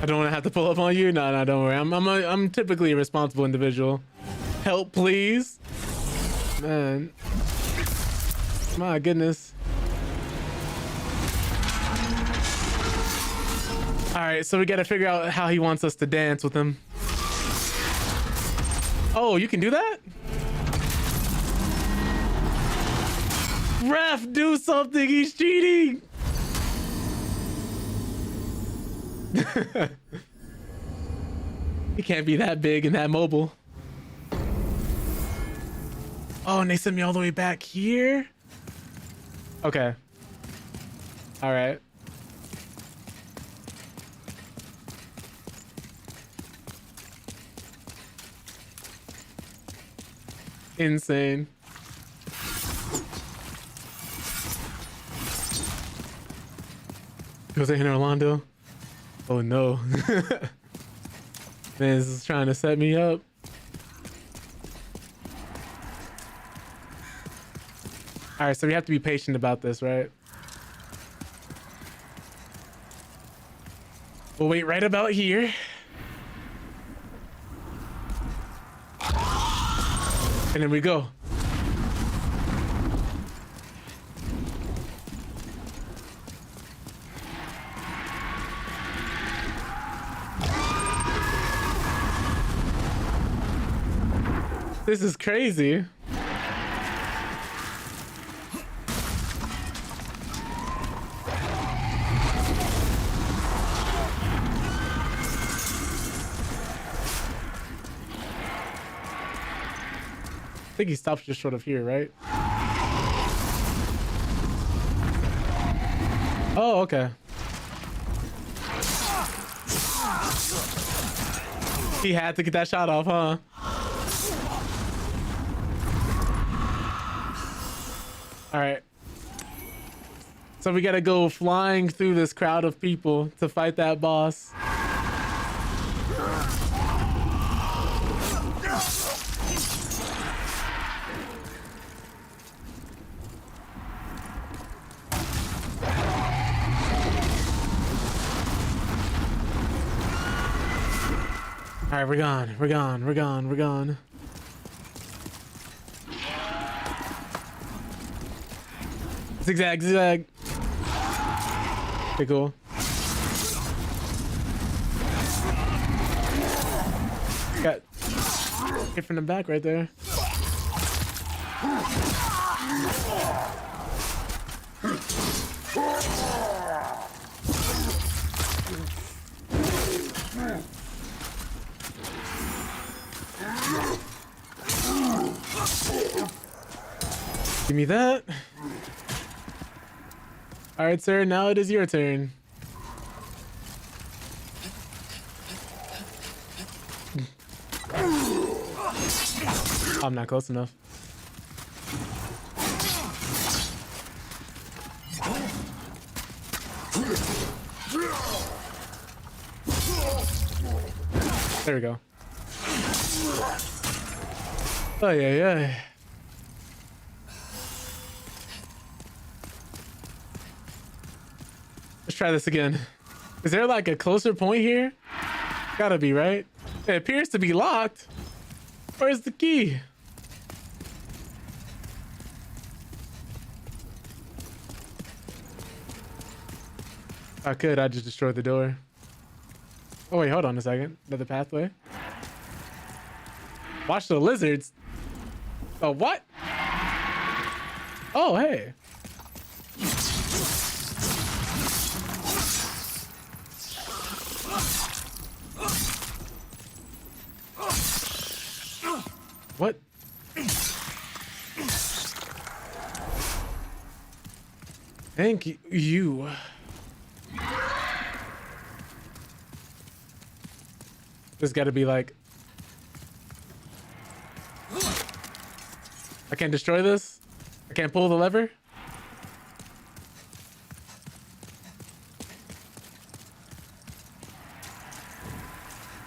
I don't want to have to pull up on you. No, don't worry. I'm typically a responsible individual. Help, please. Man. My goodness. All right, so we got to figure out how he wants us to dance with him. Oh, you can do that? Ref, do something. He's cheating. He can't be that big and that mobile. Oh, and they sent me all the way back here? Okay. All right. Insane. Was it in Orlando? Oh no. Man, this is trying to set me up. All right, so we have to be patient about this, right? We'll wait right about here. And then we go. This is crazy. I think he stops just short of here, right? Oh, okay. He had to get that shot off, huh? All right. So we gotta go flying through this crowd of people to fight that boss. All right, we're gone. We're gone. We're gone. We're gone. Zigzag, zigzag. Okay, cool. Got hit from the back right there. Give me that. All right, sir, now it is your turn. I'm not close enough. There we go. Oh, yeah. Let's try this again. Is there like a closer point here? Gotta be, right? It appears to be locked. Where's the key? I could, I just destroyed the door. Oh wait, hold on a second. Another pathway. Watch the lizards. Oh, what? Oh, hey. What? Thank you. There's got to be like... I can't destroy this? I can't pull the lever?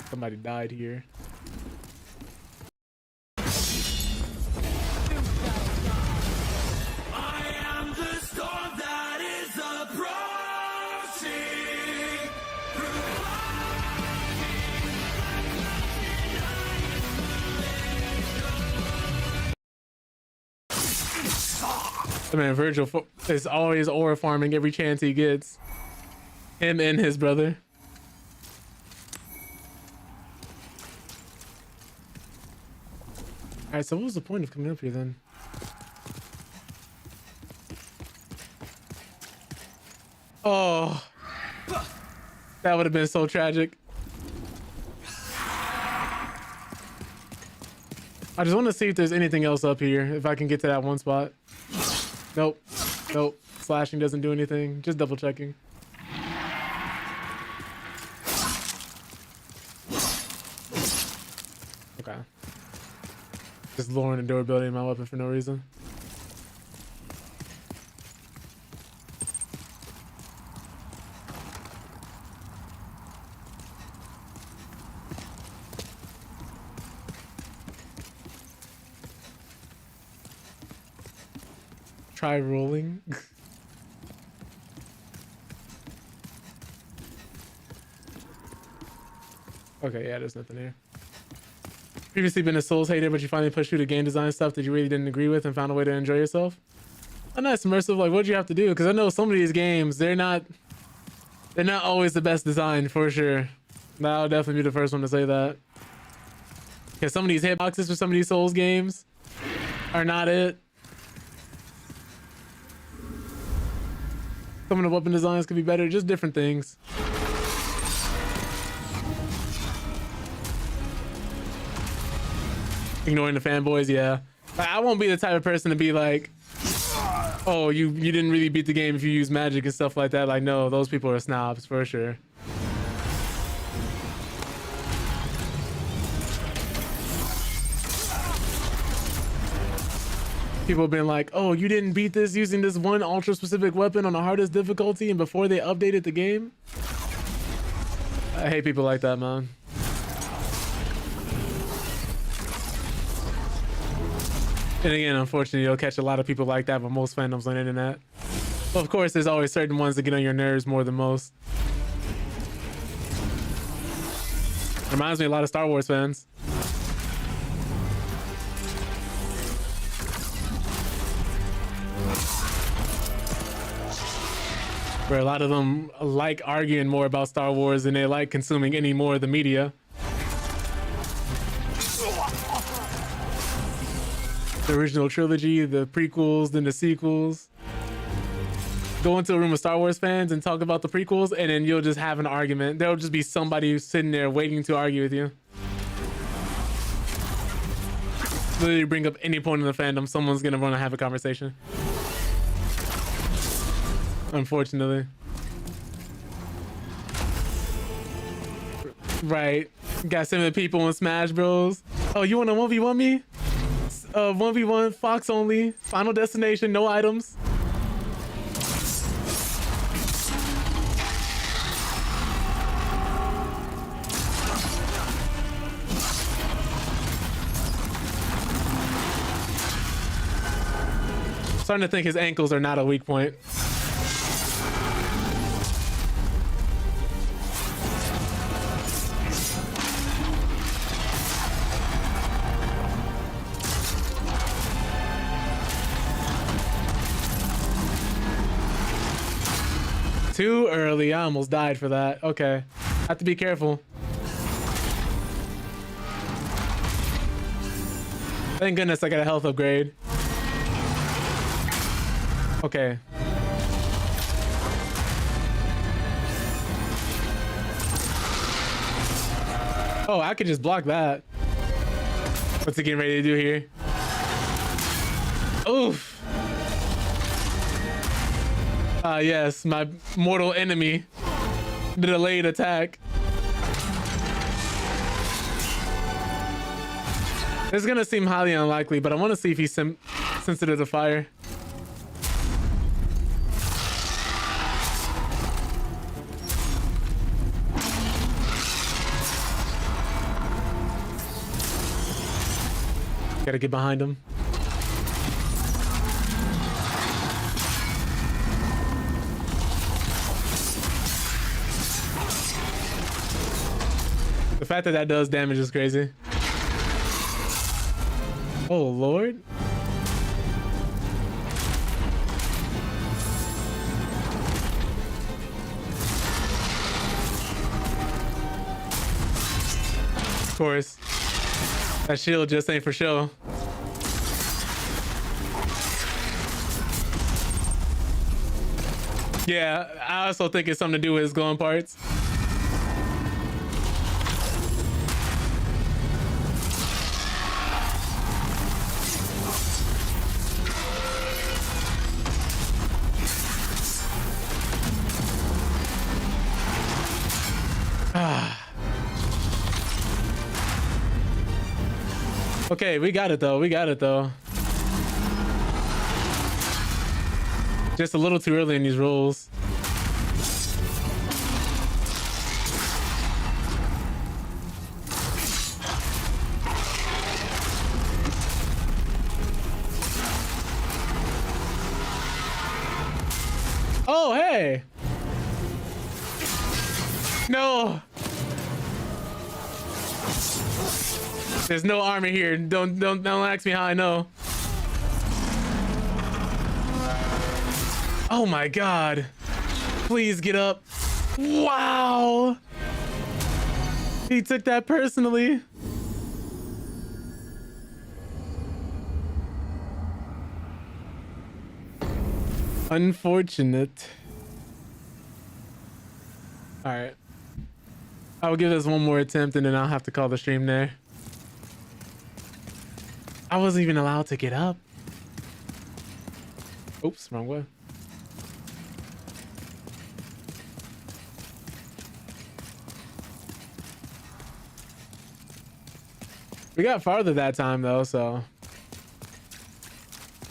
Somebody died here. I mean, Virgil is always ore farming every chance he gets. Him and his brother. Alright, so what was the point of coming up here then? Oh, that would have been so tragic. I just want to see if there's anything else up here, if I can get to that one spot. Nope. Nope. Slashing doesn't do anything. Just double checking. Okay. Just lowering the durability of my weapon for no reason. Try rolling. Okay, yeah, there's nothing here. Previously been a Souls hater, but you finally pushed through the game design stuff that you really didn't agree with and found a way to enjoy yourself. Oh, nice, immersive. Like, what'd you have to do? Because I know some of these games, they're not always the best design, for sure. I'll definitely be the first one to say that. Because some of these hitboxes for some of these Souls games are not it. Some of the weapon designs could be better, just different things. Ignoring the fanboys, yeah. I won't be the type of person to be like, oh, you didn't really beat the game if you use magic and stuff like that. Like, no, those people are snobs for sure. People have been like, oh, you didn't beat this using this one ultra specific weapon on the hardest difficulty and before they updated the game. I hate people like that, man. And again, unfortunately, you'll catch a lot of people like that, but most fandoms on the internet. Well, of course, there's always certain ones that get on your nerves more than most. Reminds me a lot of Star Wars fans. Where a lot of them like arguing more about Star Wars than they like consuming any more of the media. The original trilogy, the prequels, then the sequels. Go into a room of Star Wars fans and talk about the prequels, and then you'll just have an argument. There'll just be somebody who's sitting there waiting to argue with you. Literally bring up any point in the fandom, someone's gonna want to have a conversation. Unfortunately. Right. Got some of the people in Smash Bros. Oh, you want to 1v1 me? 1v1, Fox only, Final Destination, no items. Starting to think his ankles are not a weak point. Too early. I almost died for that. Okay. Have to be careful. Thank goodness I got a health upgrade. Okay. Oh, I could just block that. What's it getting ready to do here? Oof. Yes, my mortal enemy. The delayed attack. It's gonna seem highly unlikely, but I want to see if he's sensitive to fire. Gotta get behind him. The fact that that does damage is crazy. Oh, Lord. Of course. That shield just ain't for show. Yeah, I also think it's something to do with his glowing parts. Okay, we got it though. We got it though. Just a little too early in these rolls. Oh, hey. No. There's no armor here. Don't ask me how I know. Oh my god. Please get up. Wow. He took that personally. Unfortunate. All right. I will give this one more attempt and then I'll have to call the stream there. I wasn't even allowed to get up. Oops, wrong way. We got farther that time though, so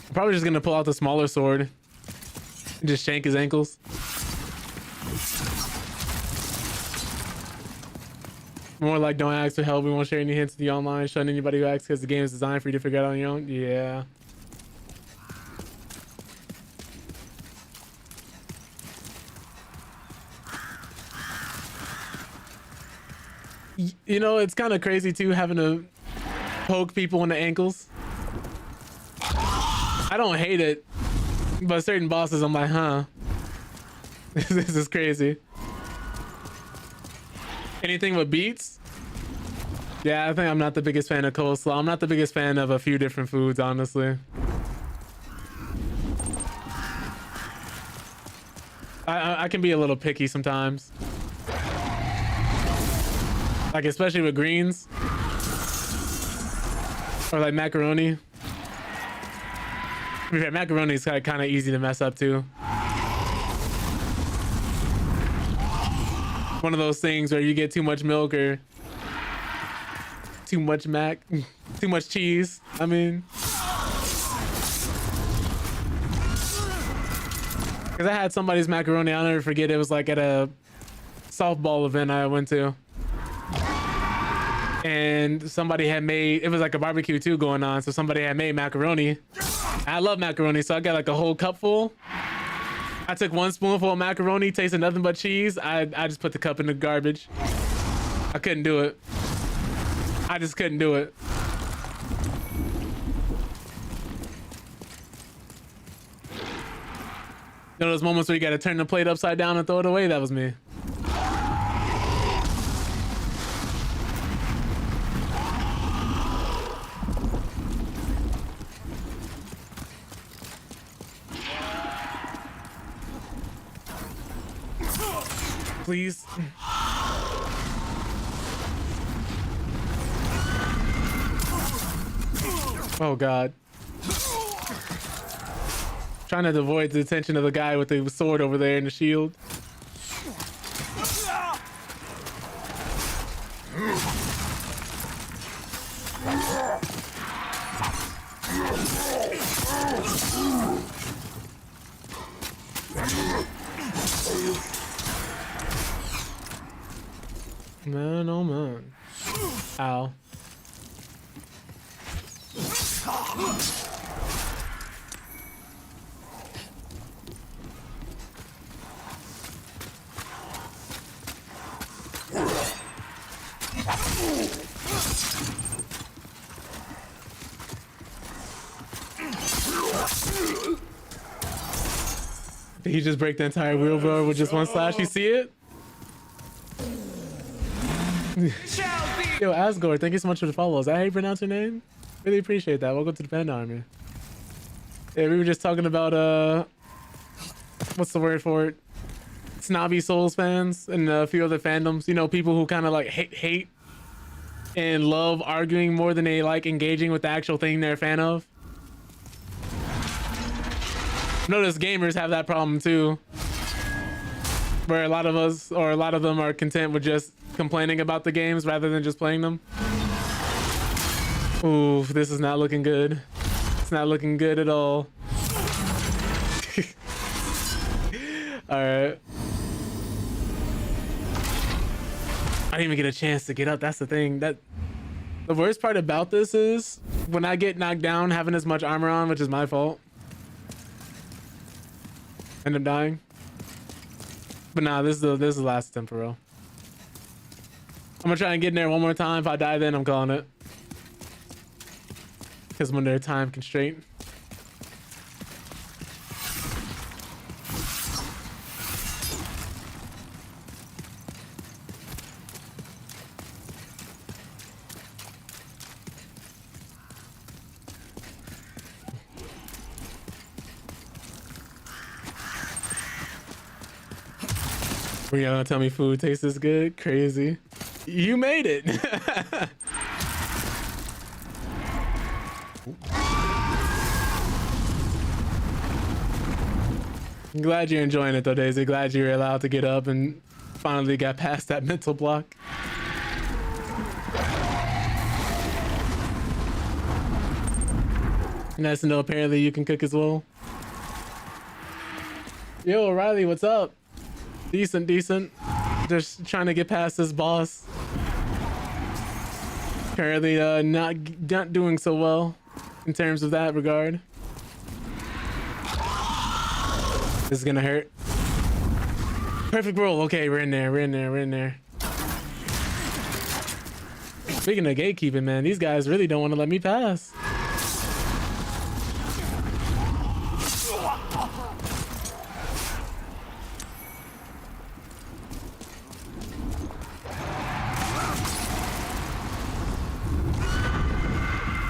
I'm probably just gonna pull out the smaller sword and just shank his ankles. More like don't ask for help. We won't share any hints to the online. Shun anybody who asks because the game is designed for you to figure out on your own. Yeah. You know, it's kind of crazy too, having to poke people in the ankles. I don't hate it, but certain bosses, I'm like, huh, this is crazy. Anything with beets? Yeah, I think I'm not the biggest fan of coleslaw. I'm not the biggest fan of a few different foods, honestly. I can be a little picky sometimes. Like, especially with greens. Or like macaroni. Yeah, macaroni is kind of easy to mess up too. One of those things where you get too much milk or too much too much cheese. I mean, because I had somebody's macaroni, I'll never forget. It was like at a softball event I went to, and somebody had made, it was like a barbecue too going on, so somebody had made macaroni. I love macaroni, so I got like a whole cup full. I took one spoonful of macaroni, tasted nothing but cheese. I just put the cup in the garbage. I couldn't do it. I just couldn't do it. You know those moments where you gotta turn the plate upside down and throw it away? That was me. Please. Oh God. Trying to avoid the attention of the guy with the sword over there and the shield. Man, oh man. Ow. Did he just break the entire wheelbarrow with just one slash? You see it? Yo, Asgore, thank you so much for the follow. Is that how you pronounce your name? Really appreciate that. Welcome to the Panda Army. Yeah, we were just talking about what's the word for it? Snobby Souls fans and a few other fandoms. You know, people who kind of like hate and love arguing more than they like engaging with the actual thing they're a fan of. Notice gamers have that problem too, where a lot of us, or a lot of them, are content with just complaining about the games rather than just playing them. Ooh, this is not looking good. It's not looking good at all. All right. I didn't even get a chance to get up. That's the thing. That the worst part about this is when I get knocked down having as much armor on, which is my fault. End up dying. But nah, this is the last attempt for real. I'm gonna try and get in there one more time. If I die, then I'm calling it. Because I'm under a time constraint. Were you gonna tell me food tastes this good? Crazy. You made it. I'm glad you're enjoying it though, Daisy. Glad you were allowed to get up and finally got past that mental block. Nice to know apparently you can cook as well. Yo, Riley, what's up? Decent. Just trying to get past this boss. Apparently not doing so well in terms of that regard. This is gonna hurt. Perfect roll. Okay, we're in there. Speaking of gatekeeping, man, these guys really don't want to let me pass.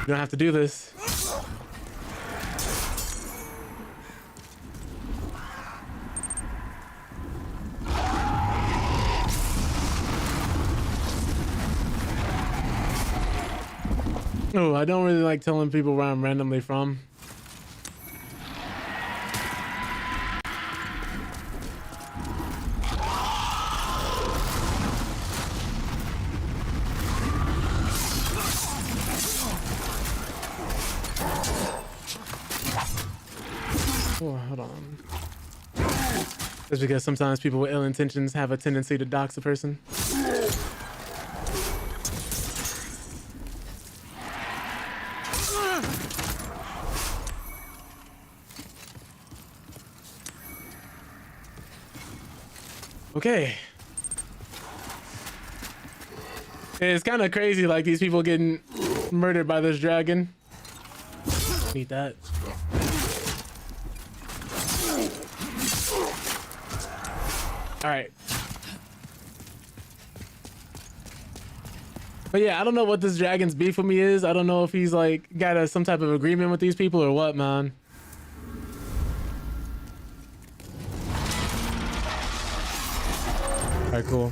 You don't have to do this. Oh, I don't really like telling people where I'm randomly from. Oh, hold on. That's because sometimes people with ill intentions have a tendency to dox a person. Okay. It's kind of crazy, like these people getting murdered by this dragon. Need that. All right. But yeah, I don't know what this dragon's beef with me is. I don't know if he's like got some type of agreement with these people or what, man. All right, cool.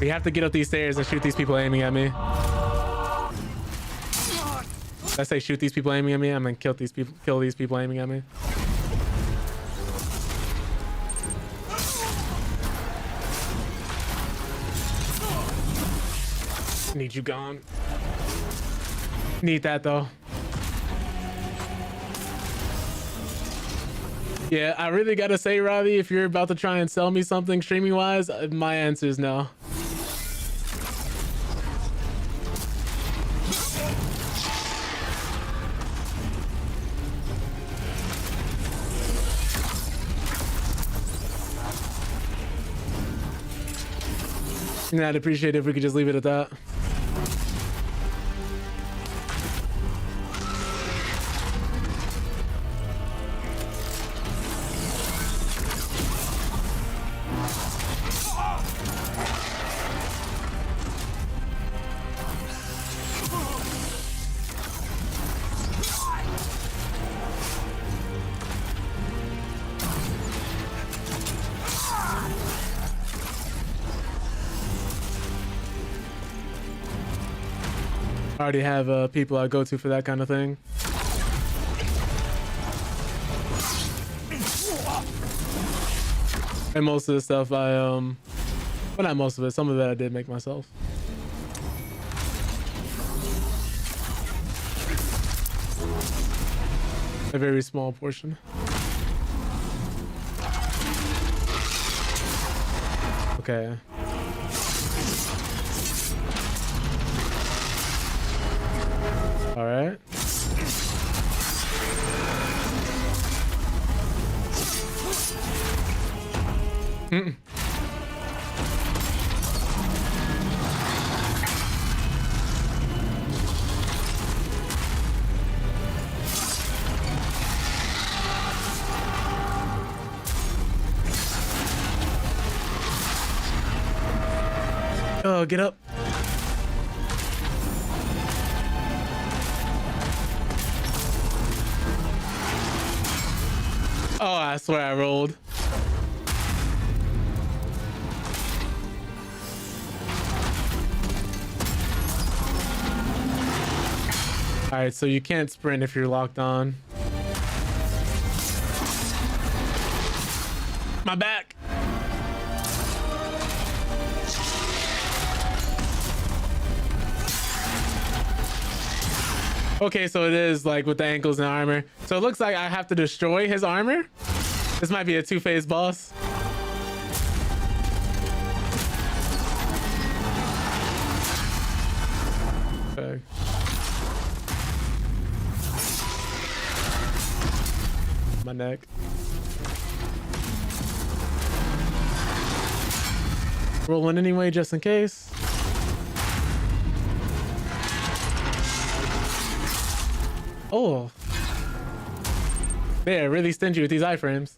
We have to get up these stairs and shoot these people aiming at me. Did I say shoot these people aiming at me? I mean kill these people aiming at me. Need you gone. Need that though. Yeah, I really gotta say, Robbie, if you're about to try and sell me something streaming wise, my answer is no. And I'd appreciate it if we could just leave it at that. I already have people I go to for that kind of thing. And most of the stuff well, not most of it, some of it I did make myself. A very small portion. Okay. All right. Oh, get up. Oh, I swear I rolled. All right, so you can't sprint if you're locked on. My back. Okay, so it is like with the ankles and armor. So it looks like I have to destroy his armor. This might be a two-phase boss. Okay. My neck. Rolling anyway, just in case. Oh. They're really stingy with these iframes.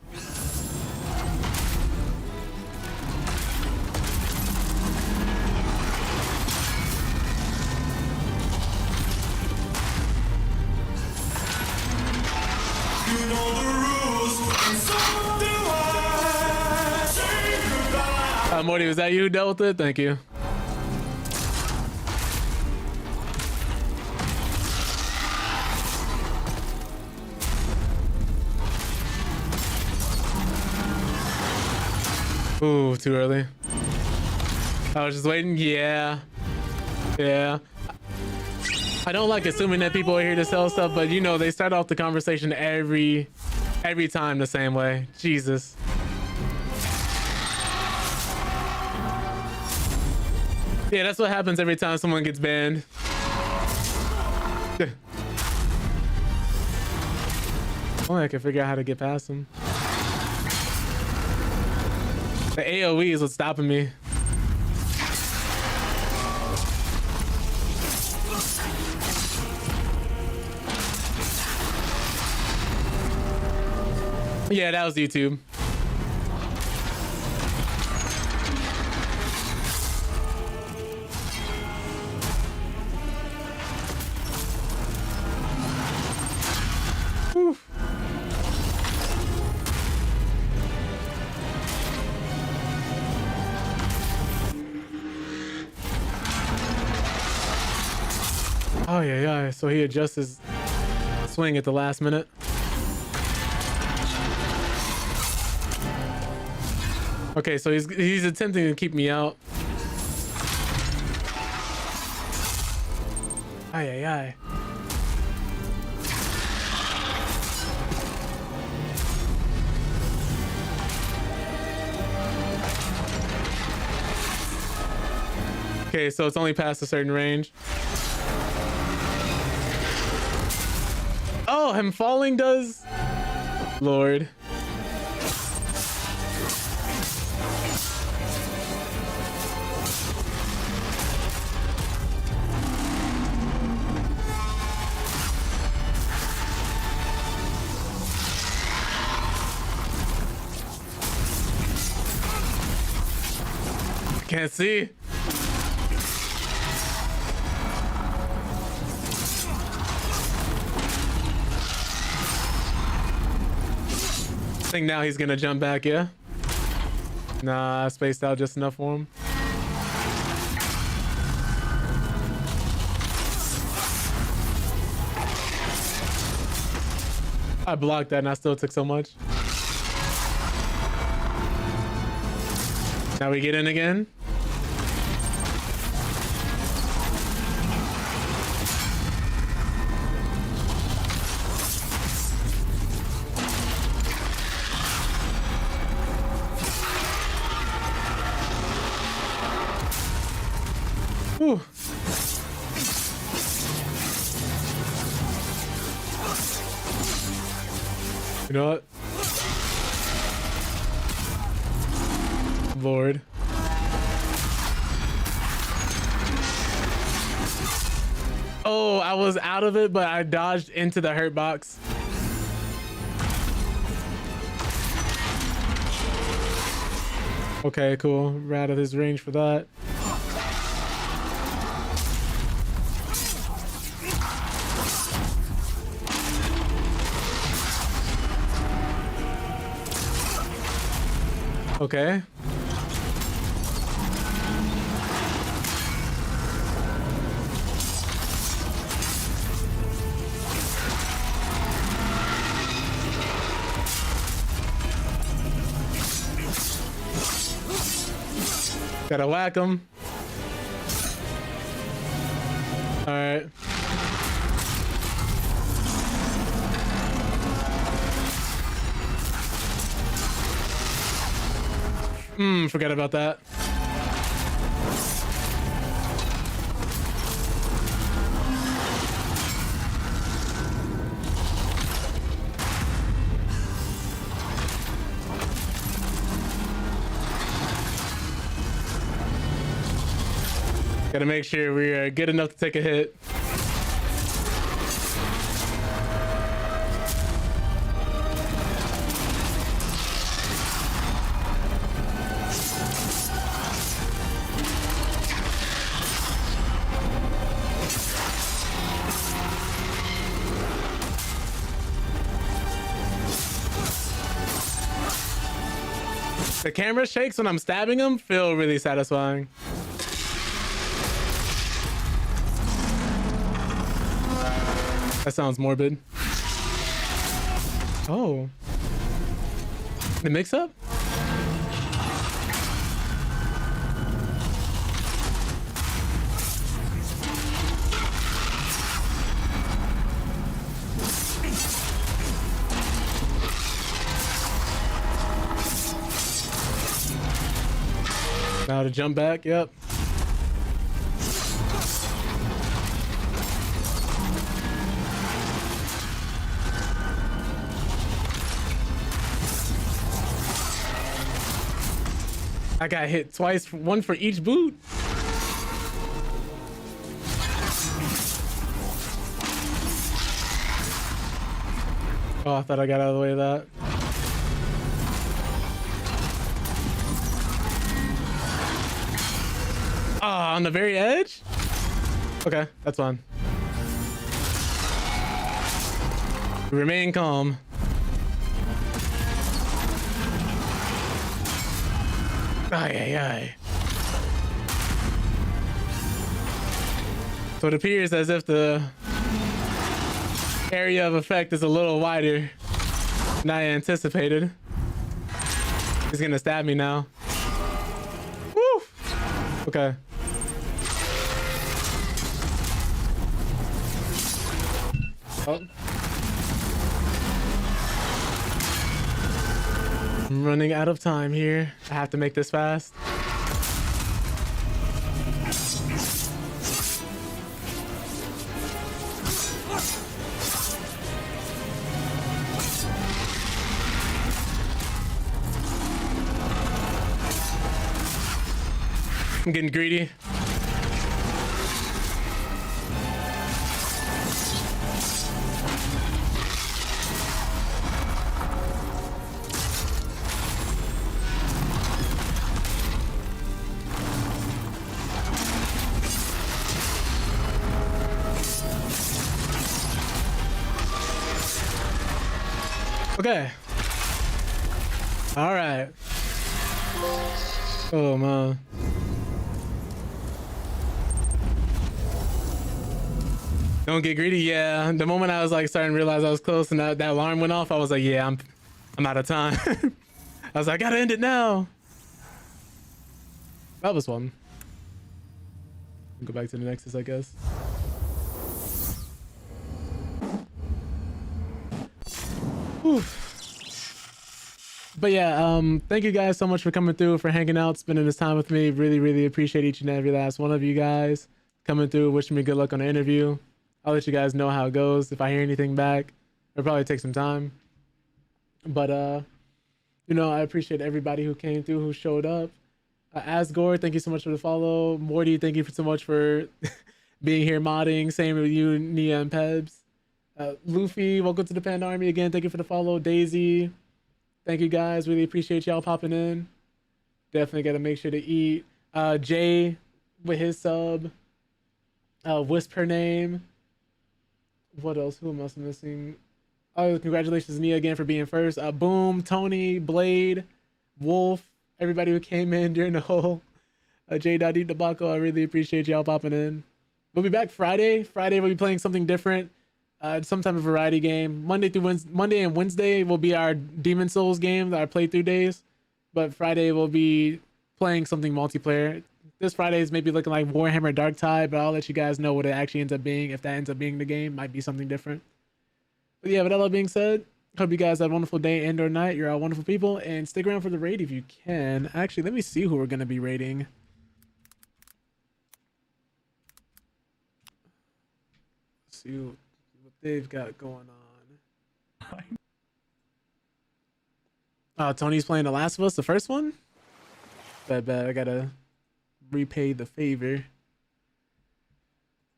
You know the rules, and so do I. Say goodbye. Morty, was that you who dealt with it? Thank you. Ooh, too early. I was just waiting. Yeah. Yeah. I don't like assuming that people are here to sell stuff, but you know, they start off the conversation every time the same way. Jesus. Yeah, that's what happens every time someone gets banned. Only I can figure out how to get past them. The AoE is what's stopping me. Yeah, that was YouTube. Whew. Oh yeah. So he adjusts his swing at the last minute. Okay, so he's attempting to keep me out. Ay. Okay, so it's only past a certain range. Oh, him falling does? Lord. Can't see. I think now he's gonna jump back, yeah? Nah, I spaced out just enough for him. I blocked that and I still took so much. Now we get in again. Whew. You know what? Lord. Oh, I was out of it, but I dodged into the hurt box. Okay, cool. We're out of his range for that. Okay. Gotta whack him. All right. Forget about that. Gotta make sure we are good enough to take a hit. The camera shakes when I'm stabbing him. Feel really satisfying. That sounds morbid. Oh. The mix up? Now to jump back, yep. I got hit twice, one for each boot. Oh, I thought I got out of the way of that. Ah, on the very edge? Okay, that's fine. Remain calm. Aye, aye, aye. So it appears as if the area of effect is a little wider than I anticipated. He's gonna stab me now. Woo! Okay. Oh. I'm running out of time here. I have to make this fast. I'm getting greedy. Okay. All right. Oh man. Don't get greedy. Yeah. The moment I was like starting to realize I was close and that alarm went off, I was like, yeah, I'm out of time. I was like, I gotta end it now. That was fun. Go back to the Nexus, I guess. Whew. But yeah, thank you guys so much for coming through, for hanging out, spending this time with me. Really, really appreciate each and every last one of you guys coming through, wishing me good luck on the interview. I'll let you guys know how it goes. If I hear anything back, it'll probably take some time. But, you know, I appreciate everybody who came through, who showed up. Asgore, thank you so much for the follow. Morty, thank you so much for being here modding. Same with you, Nia and Pebs. Luffy, welcome to the Panda Army again. Thank you for the follow. Daisy, thank you guys. Really appreciate y'all popping in. Definitely got to make sure to eat. Jay with his sub. Whisper name. What else? Who am I missing? Oh, congratulations, Nia, again for being first. Boom, Tony, Blade, Wolf, everybody who came in during the whole J.D. debacle. I really appreciate y'all popping in. We'll be back Friday. Friday we'll be playing something different. Some type of variety game. Monday and Wednesday will be our Demon Souls game, our playthrough days. But Friday we'll be playing something multiplayer. This Friday is maybe looking like Warhammer Dark Tide, but I'll let you guys know what it actually ends up being. If that ends up being the game, might be something different. But yeah, with that all being said, hope you guys have a wonderful day and or night. You're all wonderful people, and stick around for the raid if you can. Actually, let me see who we're going to be raiding. Let's see what they've got going on. Tony's playing The Last of Us, the first one? Bet, I gotta repay the favor.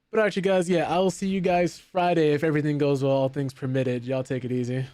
But alright, you guys, yeah, I will see you guys Friday if everything goes well, all things permitted. Y'all take it easy.